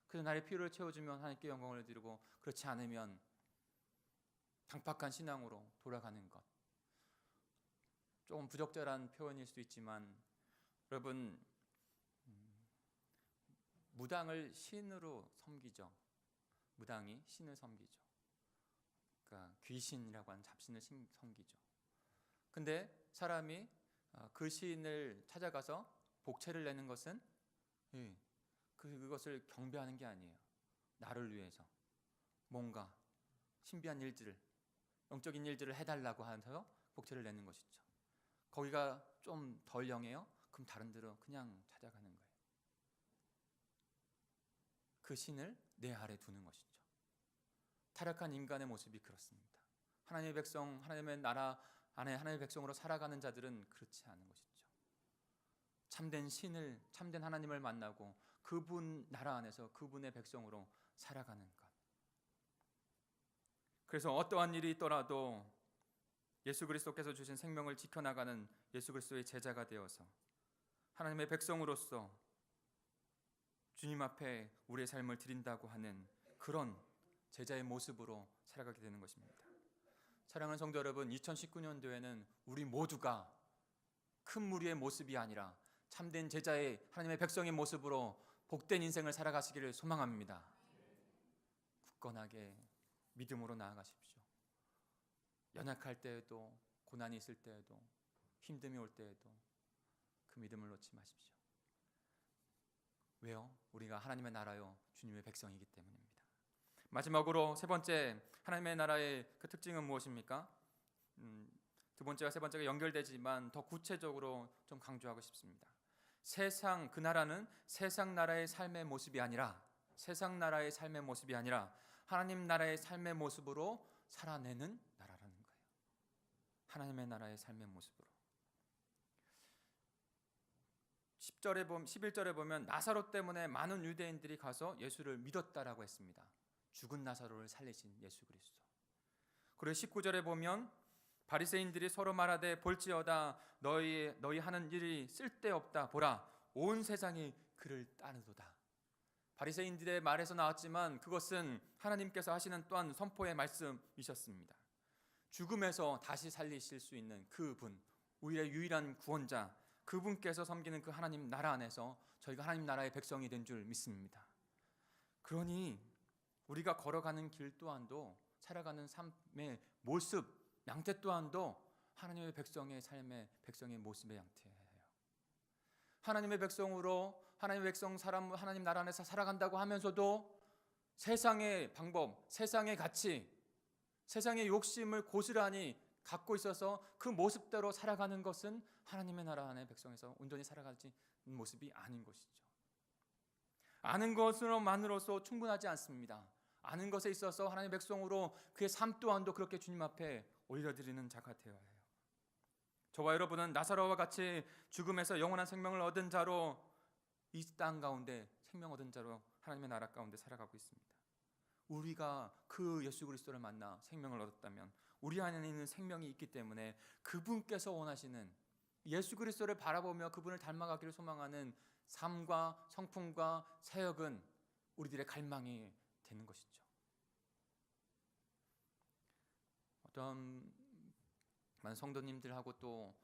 그래서 나의 필요를 채워주면 하나님께 영광을 드리고, 그렇지 않으면 강팍한 신앙으로 돌아가는 것. 조금 부적절한 표현일 수도 있지만, 여러분, 무당을 신으로 섬기죠. 무당이 신을 섬기죠. 그러니까 귀신이라고 하는 잡신을 섬기죠. 근데 사람이 그 신을 찾아가서 복채를 내는 것은 그것을 경배하는 게 아니에요. 나를 위해서 뭔가 신비한 일들을, 영적인 일들을 해달라고 해서 복채를 내는 것이죠. 거기가 좀 덜 영해요? 그럼 다른 데로 그냥 찾아가는 거예요. 그 신을 내 아래 두는 것이죠. 타락한 인간의 모습이 그렇습니다. 하나님의 백성, 하나님의 나라 안에 하나님의 백성으로 살아가는 자들은 그렇지 않은 것이죠. 참된 신을, 참된 하나님을 만나고 그분 나라 안에서 그분의 백성으로 살아가는 것. 그래서 어떠한 일이 있더라도 예수 그리스도께서 주신 생명을 지켜나가는 예수 그리스도의 제자가 되어서 하나님의 백성으로서 주님 앞에 우리의 삶을 드린다고 하는 그런 제자의 모습으로 살아가게 되는 것입니다. 사랑하는 성도 여러분, 2019년도에는 우리 모두가 큰 무리의 모습이 아니라 참된 제자의 하나님의 백성의 모습으로 복된 인생을 살아가시기를 소망합니다. 굳건하게 믿음으로 나아가십시오. 연약할 때에도, 고난이 있을 때에도, 힘듦이 올 때에도 그 믿음을 놓지 마십시오. 왜요? 우리가 하나님의 나라요 주님의 백성이기 때문입니다. 마지막으로 세 번째, 하나님의 나라의 그 특징은 무엇입니까? 두 번째와 세 번째가 연결되지만 더 구체적으로 좀 강조하고 싶습니다. 그 나라는 세상 나라의 삶의 모습이 아니라, 세상 나라의 삶의 모습이 아니라 하나님 나라의 삶의 모습으로 살아내는 나라라는 거예요. 하나님의 나라의 삶의 모습으로. 11절에 보면 나사로 때문에 많은 유대인들이 가서 예수를 믿었다라고 했습니다. 죽은 나사로를 살리신 예수 그리스도. 그리고 19절에 보면 바리새인들이 서로 말하되 볼지어다 너희 하는 일이 쓸데없다. 보라 온 세상이 그를 따르도다. 바리새인들의 말에서 나왔지만 그것은 하나님께서 하시는 또한 선포의 말씀이셨습니다. 죽음에서 다시 살리실 수 있는 그분, 우리의 유일한 구원자, 그분께서 섬기는 그 하나님 나라 안에서 저희가 하나님 나라의 백성이 된 줄 믿습니다. 그러니 우리가 걸어가는 길 또한도, 살아가는 삶의 모습, 양태 또한도 하나님의 백성의 삶의 백성의 모습의 양태예요. 하나님의 백성으로 하나님의 백성 사람 하나님 나라 안에서 살아간다고 하면서도 세상의 방법, 세상의 가치, 세상의 욕심을 고스란히 갖고 있어서 그 모습대로 살아가는 것은 하나님의 나라 안의 백성에서 온전히 살아가지 모습이 아닌 것이죠. 아는 것으로만으로서 충분하지 않습니다. 아는 것에 있어서 하나님의 백성으로 그의 삶 또한도 그렇게 주님 앞에 올려드리는 자가 되어야 해요. 저와 여러분은 나사로와 같이 죽음에서 영원한 생명을 얻은 자로 이 땅 가운데 생명 얻은 자로 하나님의 나라 가운데 살아가고 있습니다. 우리가 그 예수 그리스도를 만나 생명을 얻었다면 우리 안에 있는 생명이 있기 때문에 그분께서 원하시는 예수 그리스도를 바라보며 그분을 닮아가기를 소망하는 삶과 성품과 사역은 우리들의 갈망이 되는 것이죠. 어떤 많은 성도님들하고 또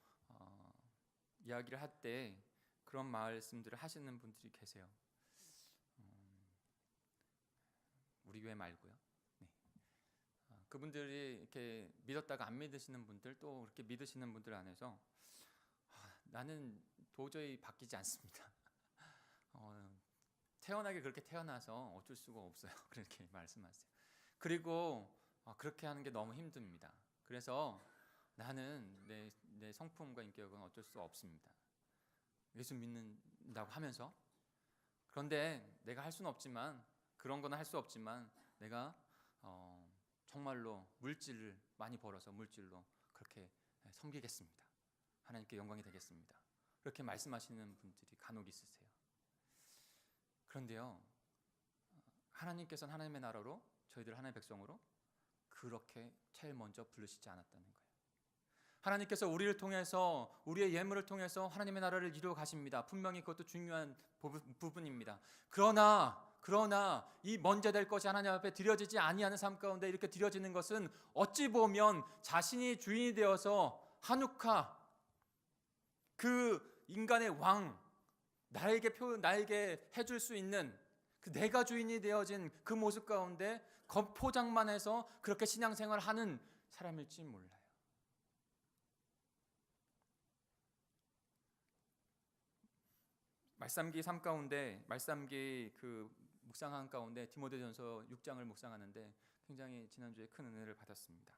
이야기를 할 때 그런 말씀들을 하시는 분들이 계세요. 우리 교회 말고요. 네. 그분들이 이렇게 믿었다가 안 믿으시는 분들, 또 그렇게 믿으시는 분들 안에서 나는 도저히 바뀌지 않습니다. 태어나게 그렇게 태어나서 어쩔 수가 없어요. 그렇게 말씀하세요. 그리고 그렇게 하는 게 너무 힘듭니다. 그래서 나는 내 성품과 인격은 어쩔 수 없습니다. 예수 믿는다고 하면서, 그런데 내가 할 수는 없지만, 그런 거는 할 수 없지만 내가 정말로 물질을 많이 벌어서 물질로 그렇게 섬기겠습니다. 하나님께 영광이 되겠습니다. 그렇게 말씀하시는 분들이 간혹 있으세요. 그런데요, 하나님께서는 하나님의 나라로, 저희들 하나님의 백성으로 그렇게 제일 먼저 부르시지 않았다는 거예요. 하나님께서 우리를 통해서, 우리의 예물을 통해서 하나님의 나라를 이루어 가십니다. 분명히 그것도 중요한 부분입니다. 그러나 이 먼저 될 것이 하나님 앞에 드려지지 아니하는 삶 가운데 이렇게 드려지는 것은 어찌 보면 자신이 주인이 되어서 한욱하, 그 인간의 왕, 나에게 해줄 수 있는 그 내가 주인이 되어진 그 모습 가운데 겉포장만 해서 그렇게 신앙생활을 하는 사람일지 몰라요. 말씀기 3 가운데, 말씀기 그 묵상한 가운데 디모데전서 6장을 묵상하는데 굉장히 지난주에 큰 은혜를 받았습니다.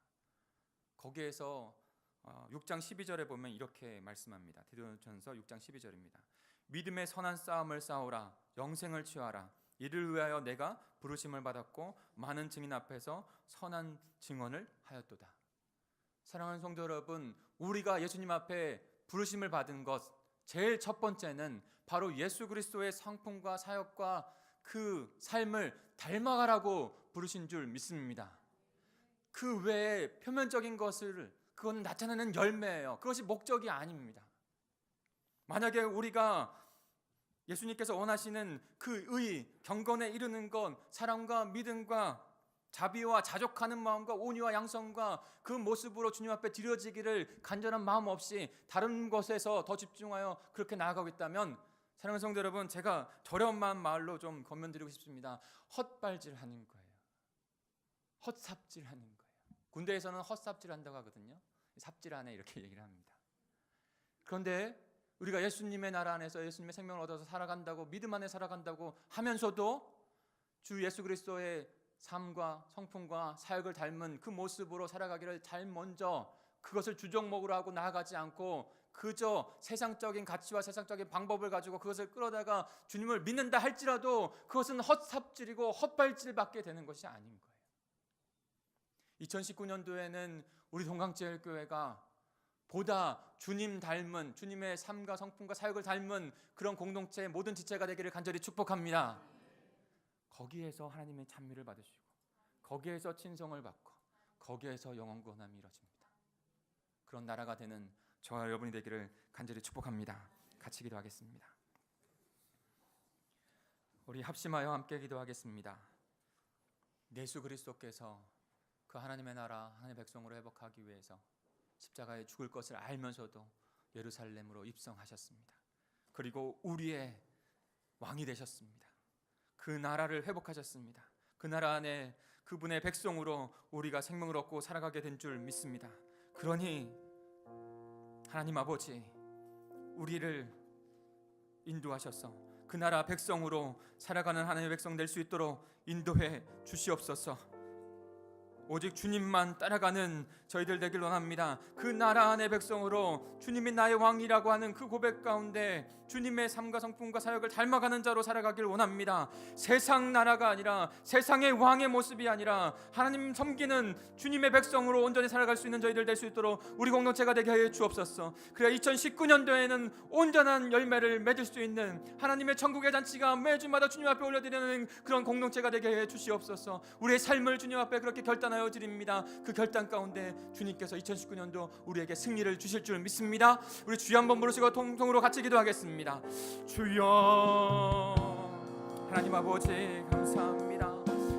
거기에서 6장 12절에 보면 이렇게 말씀합니다. 디모데전서 6장 12절입니다. 믿음의 선한 싸움을 싸우라, 영생을 취하라. 이를 위하여 내가 부르심을 받았고 많은 증인 앞에서 선한 증언을 하였도다. 사랑하는 성도 여러분, 우리가 예수님 앞에 부르심을 받은 것, 제일 첫 번째는 바로 예수 그리스도의 성품과 사역과 그 삶을 닮아가라고 부르신 줄 믿습니다. 그 외에 표면적인 것을, 그건 나타내는 열매예요. 그것이 목적이 아닙니다. 만약에 우리가 예수님께서 원하시는 그 의, 경건에 이르는 것, 사랑과 믿음과 자비와 자족하는 마음과 온유와 양성과 그 모습으로 주님 앞에 드려지기를 간절한 마음 없이 다른 것에서 더 집중하여 그렇게 나아가고 있다면, 사랑하는 성도 여러분, 제가 저렴한 말로 좀 권면드리고 싶습니다. 헛발질하는 거예요. 헛삽질하는 거예요. 군대에서는 헛삽질한다고 하거든요. 삽질하네 이렇게 얘기를 합니다. 그런데 우리가 예수님의 나라 안에서 예수님의 생명을 얻어서 살아간다고, 믿음 안에 살아간다고 하면서도 주 예수 그리스도의 삶과 성품과 사역을 닮은 그 모습으로 살아가기를 잘 먼저 그것을 주종목으로 하고 나아가지 않고 그저 세상적인 가치와 세상적인 방법을 가지고 그것을 끌어다가 주님을 믿는다 할지라도 그것은 헛삽질이고 헛발질밖에 되는 것이 아닌 거예요. 2019년도에는 우리 동강제일교회가 보다 주님 닮은, 주님의 삶과 성품과 사역을 닮은 그런 공동체의 모든 지체가 되기를 간절히 축복합니다. 거기에서 하나님의 찬미를 받으시고, 거기에서 친성을 받고, 거기에서 영원 구원함이 이루어집니다. 그런 나라가 되는 저와 여러분이 되기를 간절히 축복합니다. 같이 기도하겠습니다. 우리 합심하여 함께 기도하겠습니다. 예수 그리스도께서 그 하나님의 나라, 하나님의 백성으로 회복하기 위해서 십자가에 죽을 것을 알면서도 예루살렘으로 입성하셨습니다. 그리고 우리의 왕이 되셨습니다. 그 나라를 회복하셨습니다. 그 나라 안에 그분의 백성으로 우리가 생명을 얻고 살아가게 된 줄 믿습니다. 그러니 하나님 아버지, 우리를 인도하셔서 그 나라 백성으로 살아가는 하나님의 백성 될 수 있도록 인도해 주시옵소서. 오직 주님만 따라가는 저희들 되길 원합니다. 그 나라 안의 백성으로 주님이 나의 왕이라고 하는 그 고백 가운데 주님의 삶과 성품과 사역을 닮아가는 자로 살아가길 원합니다. 세상 나라가 아니라, 세상의 왕의 모습이 아니라 하나님 섬기는 주님의 백성으로 온전히 살아갈 수 있는 저희들 될 수 있도록 우리 공동체가 되게 하여 주옵소서. 그래야 2019년도에는 온전한 열매를 맺을 수 있는 하나님의 천국의 잔치가 매주마다 주님 앞에 올려드리는 그런 공동체가 되게 해 주시옵소서. 우리의 삶을 주님 앞에 그렇게 결단하여 드립니다. 그 결단 가운데 주님께서 2019년도 우리에게 승리를 주실 줄 믿습니다. 우리 주여 한번 부르시고 통성으로 같이 기도하겠습니다. 주여, 하나님 아버지 감사합니다.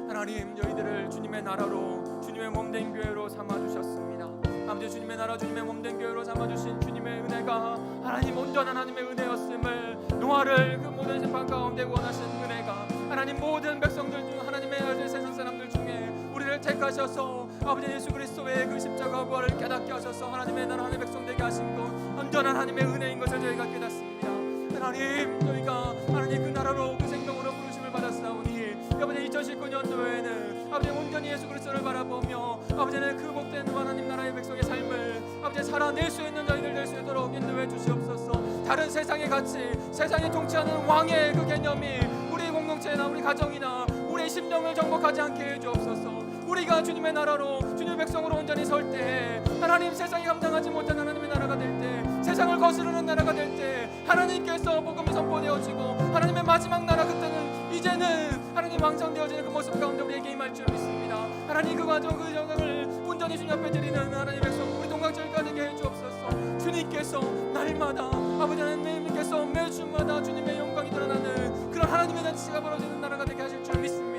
하나님, 저희들을 주님의 나라로, 주님의 몸된 교회로 삼아주셨습니다. 아버지, 주님의 나라, 주님의 몸된 교회로 삼아주신 주님의 은혜가 하나님 온전한 하나님의 은혜였음을, 노아를 그 모든 심판 가운데 원하신 은혜가 하나님 모든 백성들 중, 하나님의 아들 세상 사람들 중에 우리를 택하셔서 아버지 예수 그리스도의 그 십자가 부활을 깨닫게 하셔서 하나님의 나라, 하나님의 백성 되게 하신 것, 온전한 하나님의 은혜인 것을 저희가 깨닫습니다. 하나님, 저희가 하나님 그 나라로, 그 생명으로 부르심을 받았사오니 아버지 2019년도에는 아버지 온전히 예수 그리스도를 바라보며 아버지는 그 복된 하나님 나라의 백성의 삶을 아버지 살아낼 수 있는 저희들 될 수 있도록 인도해 주시옵소서. 다른 세상의 가치, 세상이 통치하는 왕의 그 개념이 우리 공동체나 우리 가정이나 우리의 심령을 정복하지 않게 해 주옵소서. 우리가 주님의 나라로, 주님의 백성으로 온전히 설 때, 하나님 세상이 감당하지 못한 하나님의 나라가 될 때, 세상을 거스르는 나라가 될 때 하나님께서 복음이 선포되어지고 하나님의 마지막 나라, 그때는 이제는 하나님 왕성되어지는 그 모습 가운데 우리에게 임할 줄 믿습니다. 하나님 그 과정, 그 정을 온전히 주님 앞에 드리는 하나님의 백성, 우리 동강철가 되게 해 주옵소서. 주님께서 날마다, 아버지 하나님께서 매주마다 주님의 영광이 드러나는 그런 하나님의 잔치가 벌어지는 나라가 되게 하실 줄 믿습니다.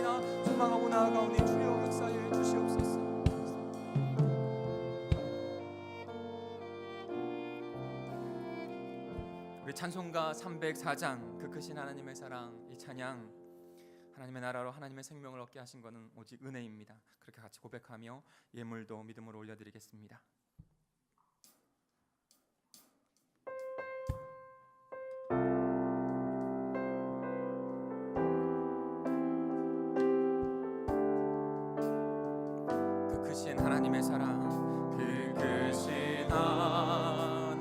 소망하고 나아가오니 주여 역사해 주시옵소서. 우리 찬송가 304장 그 크신 하나님의 사랑, 이 찬양, 하나님의 나라로 하나님의 생명을 얻게 하신 것은 오직 은혜입니다. 그렇게 같이 고백하며 예물도 믿음으로 올려드리겠습니다. 그 크신 하나님의 사랑, 그 크신 하나님의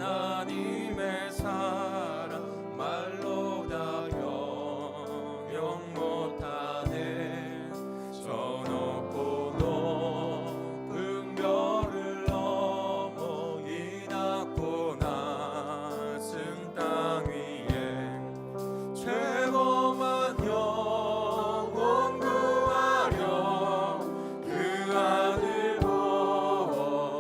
사랑 말로 다 경영 못하네. 저 높고 높은 별을 넘어 이 낮고 낮은 땅 위에 최고만 영원 구하려 그 아들 보내셨네.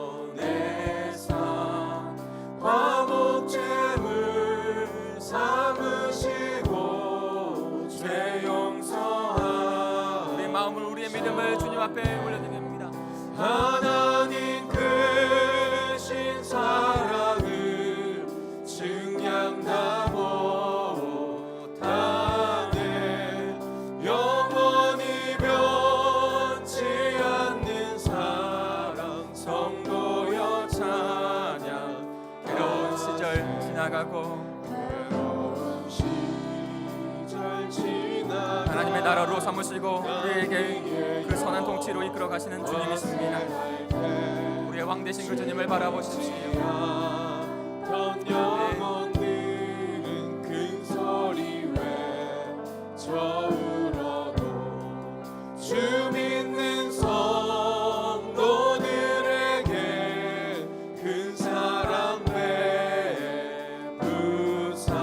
지나가고 괴로운 시절 지나 하나님의 나라로 삼으시고 우리에게 그 선한 통치로 이끌어 가시는 주님이십니다. 우리의 왕 되신 그 주님을 바라보십시오. 던 영혼들은 큰 소리 외쳐 울어도 주 믿는 성도들에게 큰 사랑 베푸사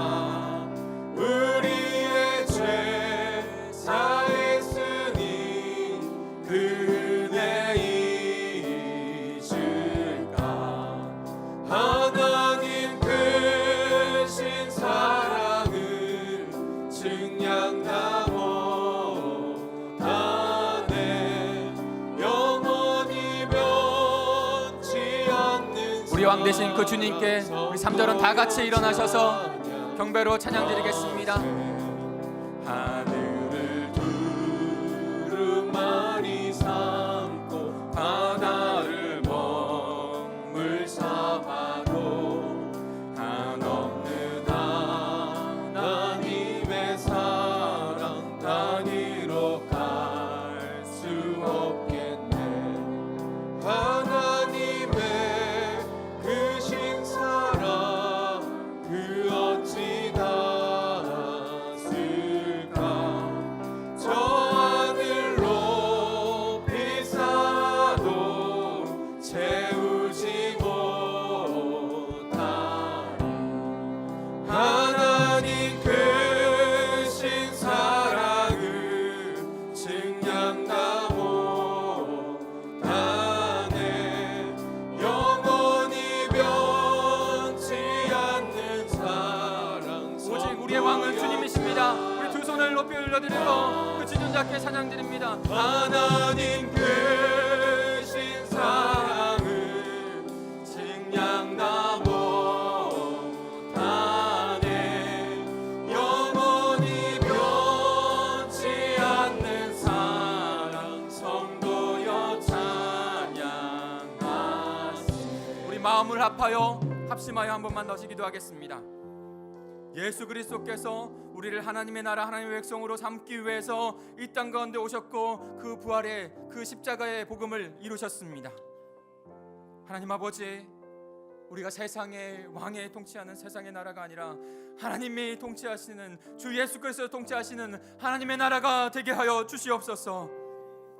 우리의 죄 사했으니 그 은혜 잊을까 하나님 크신 사랑을 증량다 못하네 영원히 변치 않는 우리 왕 되신 그 주님께 우리 3절은 다 같이 일어나셔서 경배로 찬양드리겠습니다. 하늘을 두루마리 삼고 바다를 먹물 삼아도 한없는 하나님의 사랑 난 이뤄갈 수 없겠네 하나님의 크신 사랑 그 어찌 닿았을까 저 하늘 높이 쌓아도 채우지 못하리 하나님 크신 사랑을 증량다 못하네 영원히 변치 않는 사랑 오직 우리의 왕은 주님이십니다. 우리 두 손을 높이 올려드리고 그 주님 잡게 찬양드립니다. 하나님 크신 사랑을 증량다 못하네 영원히 변치 않는 사랑 성도여 찬양하세 우리 마음을 합하여 합심하여 한 번만 다시 기도하겠습니다. 예수 그리스도께서 우리를 하나님의 나라 하나님의 백성으로 삼기 위해서 이 땅 가운데 오셨고 그 부활의 그 십자가의 복음을 이루셨습니다. 하나님 아버지, 우리가 세상의 왕에 통치하는 세상의 나라가 아니라 하나님이 통치하시는 주 예수 그리스도 통치하시는 하나님의 나라가 되게 하여 주시옵소서.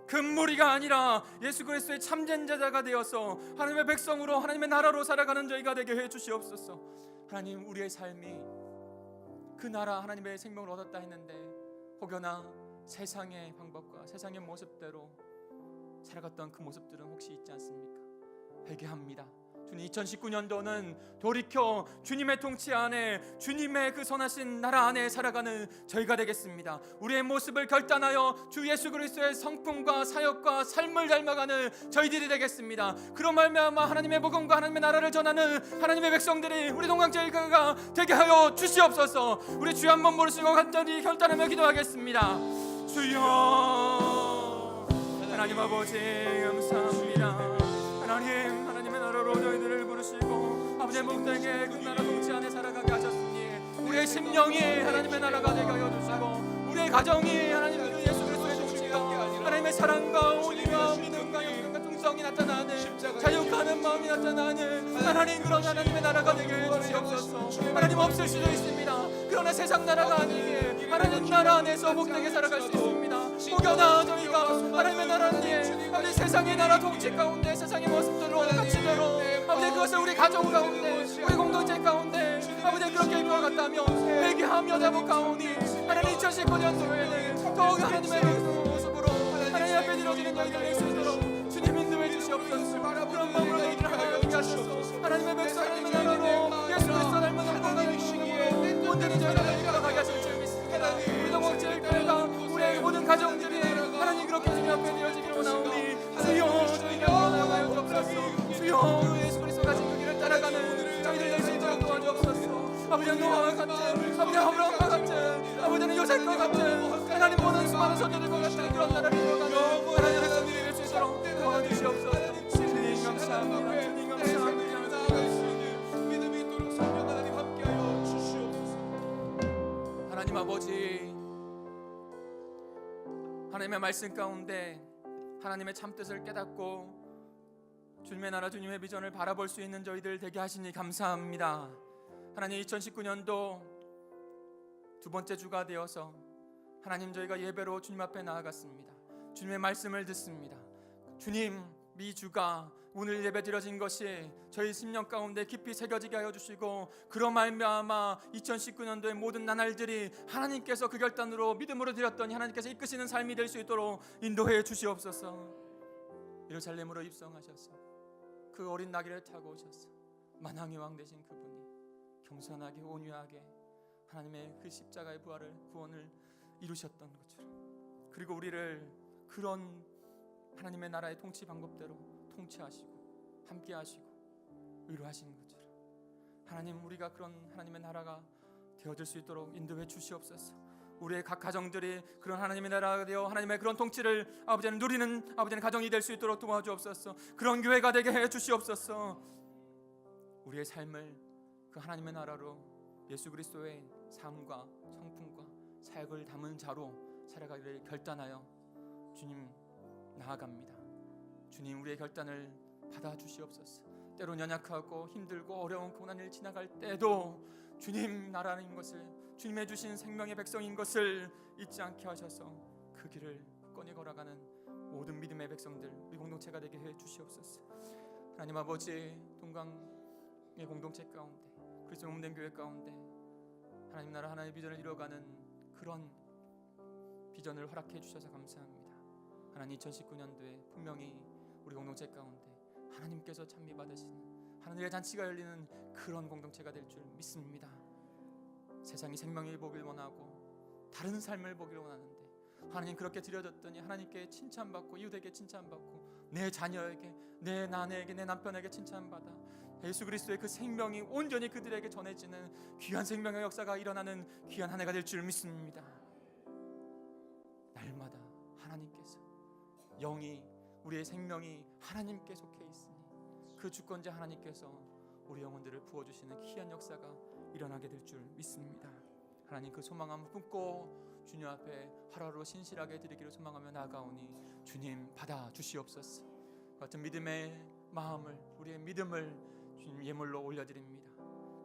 금무리가 아니라 예수 그리스도의 참된 제자가 되어서 하나님의 백성으로 하나님의 나라로 살아가는 저희가 되게 해 주시옵소서. 하나님, 우리의 삶이 그 나라 하나님의 생명을 얻었다 했는데 혹여나 세상의 방법과 세상의 모습대로 살아갔던 그 모습들은 혹시 있지 않습니까? 회개합니다. 주님, 2019년도는 돌이켜 주님의 통치 안에 주님의 그 선하신 나라 안에 살아가는 저희가 되겠습니다. 우리의 모습을 결단하여 주 예수 그리스도의 성품과 사역과 삶을 닮아가는 저희들이 되겠습니다. 그런 말미암아 하나님의 복음과 하나님의 나라를 전하는 하나님의 백성들이 우리 동강제일교회가 되게 하여 주시옵소서. 우리 주여 한번 부르시고 간절히 결단하며 기도하겠습니다. 주여, 하나님 아버지 감사합니다. 하나님의 나라로 저희들을 부르시고 아버지의 목되게 그 나라 통치 안에 살아가게 하셨으니 우리의 심령이 하나님의 나라가 되게 하여 주시고 우리의 가정이 하나님 그 예수 그리스도의 통치가 하나님의 사랑과 온유와 믿음과 영광과忠성이 나타나는 자유하는 마음이 나타나는 하나님 그런 하나님의 나라가 되게 해 주시옵소서. 하나님 없을 수도 있습니다. 그러나 세상 나라가 아니기에 하나님 나라 안에서 복되게 살아갈 수 있습니다. 혹여나 저희가 하나님의 나라님 아버지 세상의 나라 통치 가운데 세상의 모습들로 갇히도록 아버지 그것을 우리 가정 가운데 우리 공동체 가운데 아버지 그렇게 이루어갔다며 회개하며 자복하오니 하나님 2019년도에는 더욱 하나님의 모습으로 하나님 앞에 드려지는 저희가 될 수 있도록 주님 인도해 주시옵소서. 그런 마음으로 저희들을 하나님께 하소서. 하나님의 백성 하나님의 나라로 예수 그리스도 닮은 건강한 믿음으로 온전히 저희가 이끌어가게 하실 줄 믿습니다. 우리 동목제일교회가 우리의 모든 가정들이 하나님 그렇게 주님 앞에 되어지기를 원하오니 주여 저희가 나아가여 주옵소서. 주여 예수 그리스도 가진 그 길을 따라가는 저희들 될 수 있도록 도와주옵소서. 아버지는 노아와 같은 아버지 아브라함과 같은 아버지는 요셉과 같은 하나님 보는 수많은 선조들과 같은 그런 나라를 이루어가는 하나님의 백성들이 될 수 있도록 도와주시옵소서. 주님 감사합니다. 주님 감사합니다. 믿음이 있도록 성령 하나님 함께하여 아버지, 하나님의 말씀 가운데 하나님의 참뜻을 깨닫고 주님의 나라 주님의 비전을 바라볼 수 있는 저희들 되게 하시니 감사합니다. 하나님, 2019년도 두 번째 주가 되어서 하나님, 저희가 예배로 주님 앞에 나아갔습니다. 주님의 말씀을 듣습니다. 주님, 이 주가 오늘 예배 드려진 것이 저희 심령 가운데 깊이 새겨지게 하여 주시고, 그로 말미암아 2019년도의 모든 나날들이 하나님께서 그 결단으로 믿음으로 드렸더니 하나님께서 이끄시는 삶이 될 수 있도록 인도해 주시옵소서. 예루살렘으로 입성하셔서 그 어린 나귀를 타고 오셔서 만왕의 왕 되신 그분이 겸손하게 온유하게 하나님의 그 십자가의 부활을 구원을 이루셨던 것처럼, 그리고 우리를 그런 하나님의 나라의 통치 방법대로 통치하시고 함께하시고 위로하시는 것처럼, 하나님, 우리가 그런 하나님의 나라가 되어질 수 있도록 인도해 주시옵소서. 우리의 각 가정들이 그런 하나님의 나라가 되어 하나님의 그런 통치를 아버지는 누리는 아버지는 가정이 될 수 있도록 도와주옵소서. 그런 교회가 되게 해 주시옵소서. 우리의 삶을 그 하나님의 나라로 예수 그리스도의 삶과 성품과 사역을 담은 자로 살아가기를 결단하여 주님 나아갑니다. 주님, 우리의 결단을 받아 주시옵소서. 때로 연약하고 힘들고 어려운 고난을 지나갈 때도 주님 나라인 것을, 주님의 주신 생명의 백성인 것을 잊지 않게 하셔서 그 길을 굳건히 걸어가는 모든 믿음의 백성들, 우리 공동체가 되게 해 주시옵소서. 하나님 아버지, 동강의 공동체 가운데, 그리스도 몸된 교회 가운데 하나님 나라 하나님의 비전을 이뤄가는 그런 비전을 허락해 주셔서 감사합니다. 하나님, 2019년도에 분명히 우리 공동체 가운데 하나님께서 찬미 받으시는 하나님의 잔치가 열리는 그런 공동체가 될 줄 믿습니다. 세상이 생명을 보길 원하고 다른 삶을 보길 원하는데 하나님, 그렇게 드려졌더니 하나님께 칭찬받고 이웃에게 칭찬받고 내 자녀에게, 내 아내에게, 내 남편에게 칭찬받아 예수 그리스도의 그 생명이 온전히 그들에게 전해지는 귀한 생명의 역사가 일어나는 귀한 한 해가 될 줄 믿습니다. 날마다 하나님께서, 영이, 우리의 생명이 하나님께 속해 있으니 그 주권자 하나님께서 우리 영혼들을 부어주시는 귀한 역사가 일어나게 될 줄 믿습니다. 하나님, 그 소망함을 품고 주님 앞에 하루하루 신실하게 드리기를 소망하며 나아가오니 주님 받아 주시옵소서. 같은 믿음의 마음을, 우리의 믿음을 주님 예물로 올려드립니다.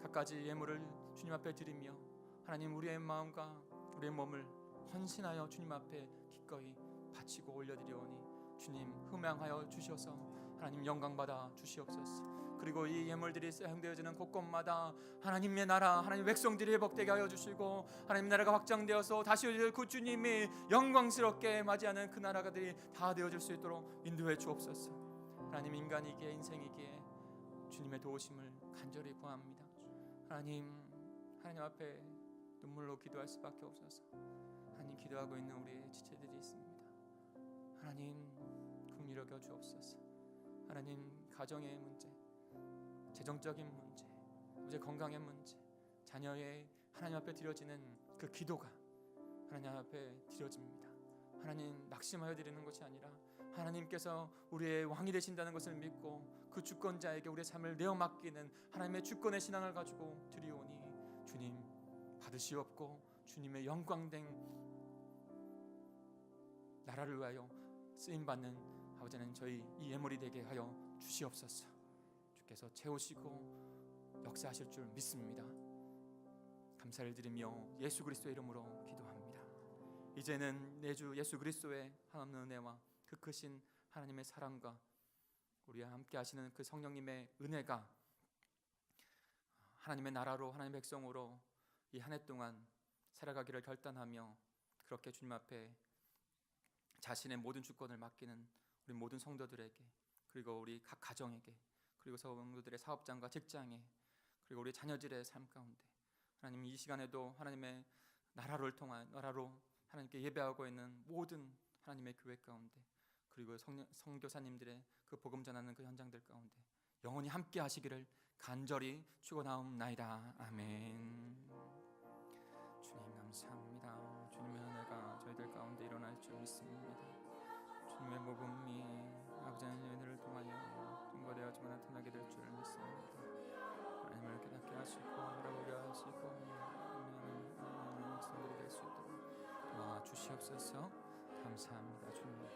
갖가지 예물을 주님 앞에 드리며 하나님, 우리의 마음과 우리의 몸을 헌신하여 주님 앞에 기꺼이 바치고 올려드리오니 주님 흠양하여 주셔서 하나님 영광 받아 주시옵소서. 그리고 이 예물들이 사용되어지는 곳곳마다 하나님의 나라, 하나님 백성들이 회복되게 하여 주시고 하나님 나라가 확장되어서 다시 오실 그 주님이 영광스럽게 맞이하는 그 나라가들이 다 되어질 수 있도록 인도해 주옵소서. 하나님, 인간이기에 인생이기에 주님의 도우심을 간절히 구합니다. 하나님 앞에 눈물로 기도할 수밖에 없어서 하나님, 기도하고 있는 우리의 지체들이 있습니다. 하나님, 긍휼히 여겨 주옵소서. 하나님, 가정의 문제, 재정적인 문제, 이제 건강의 문제, 자녀의 하나님 앞에 드려지는 그 기도가 하나님 앞에 드려집니다. 하나님, 낙심하여 드리는 것이 아니라 하나님께서 우리의 왕이 되신다는 것을 믿고 그 주권자에게 우리의 삶을 내어 맡기는 하나님의 주권의 신앙을 가지고 드리오니 주님 받으시옵고 주님의 영광된 나라를 위하여 쓰임받는 아버지는 저희 이 예물이 되게 하여 주시옵소서. 주께서 채우시고 역사하실 줄 믿습니다. 감사를 드리며 예수 그리스도의 이름으로 기도합니다. 이제는 내 주 예수 그리스도의 하나님의 은혜와 그 크신 하나님의 사랑과 우리와 함께 하시는 그 성령님의 은혜가 하나님의 나라로, 하나님의 백성으로 이 한 해 동안 살아가기를 결단하며 그렇게 주님 앞에 자신의 모든 주권을 맡기는 우리 모든 성도들에게, 그리고 우리 각 가정에게, 그리고 성도들의 사업장과 직장에, 그리고 우리 자녀들의 삶 가운데 하나님, 이 시간에도 하나님의 나라로 하나님께 예배하고 있는 모든 하나님의 교회 가운데, 그리고 선교사님들의 그 복음 전하는 그 현장들 가운데 영원히 함께 하시기를 간절히 축원하옵나이다. 아멘. 주님 감사합니다. 주님의 은혜가 저희들 가운데 일어날 줄 믿습니다. 주님의 복음이 아버지의 은혜를 통하여 증거되어지고 나타나게 될 줄 믿습니다. 하나님을 깨닫게 하시고 알아보게 하시고 성들이 될 수 주시옵소서. 감사합니다 주님.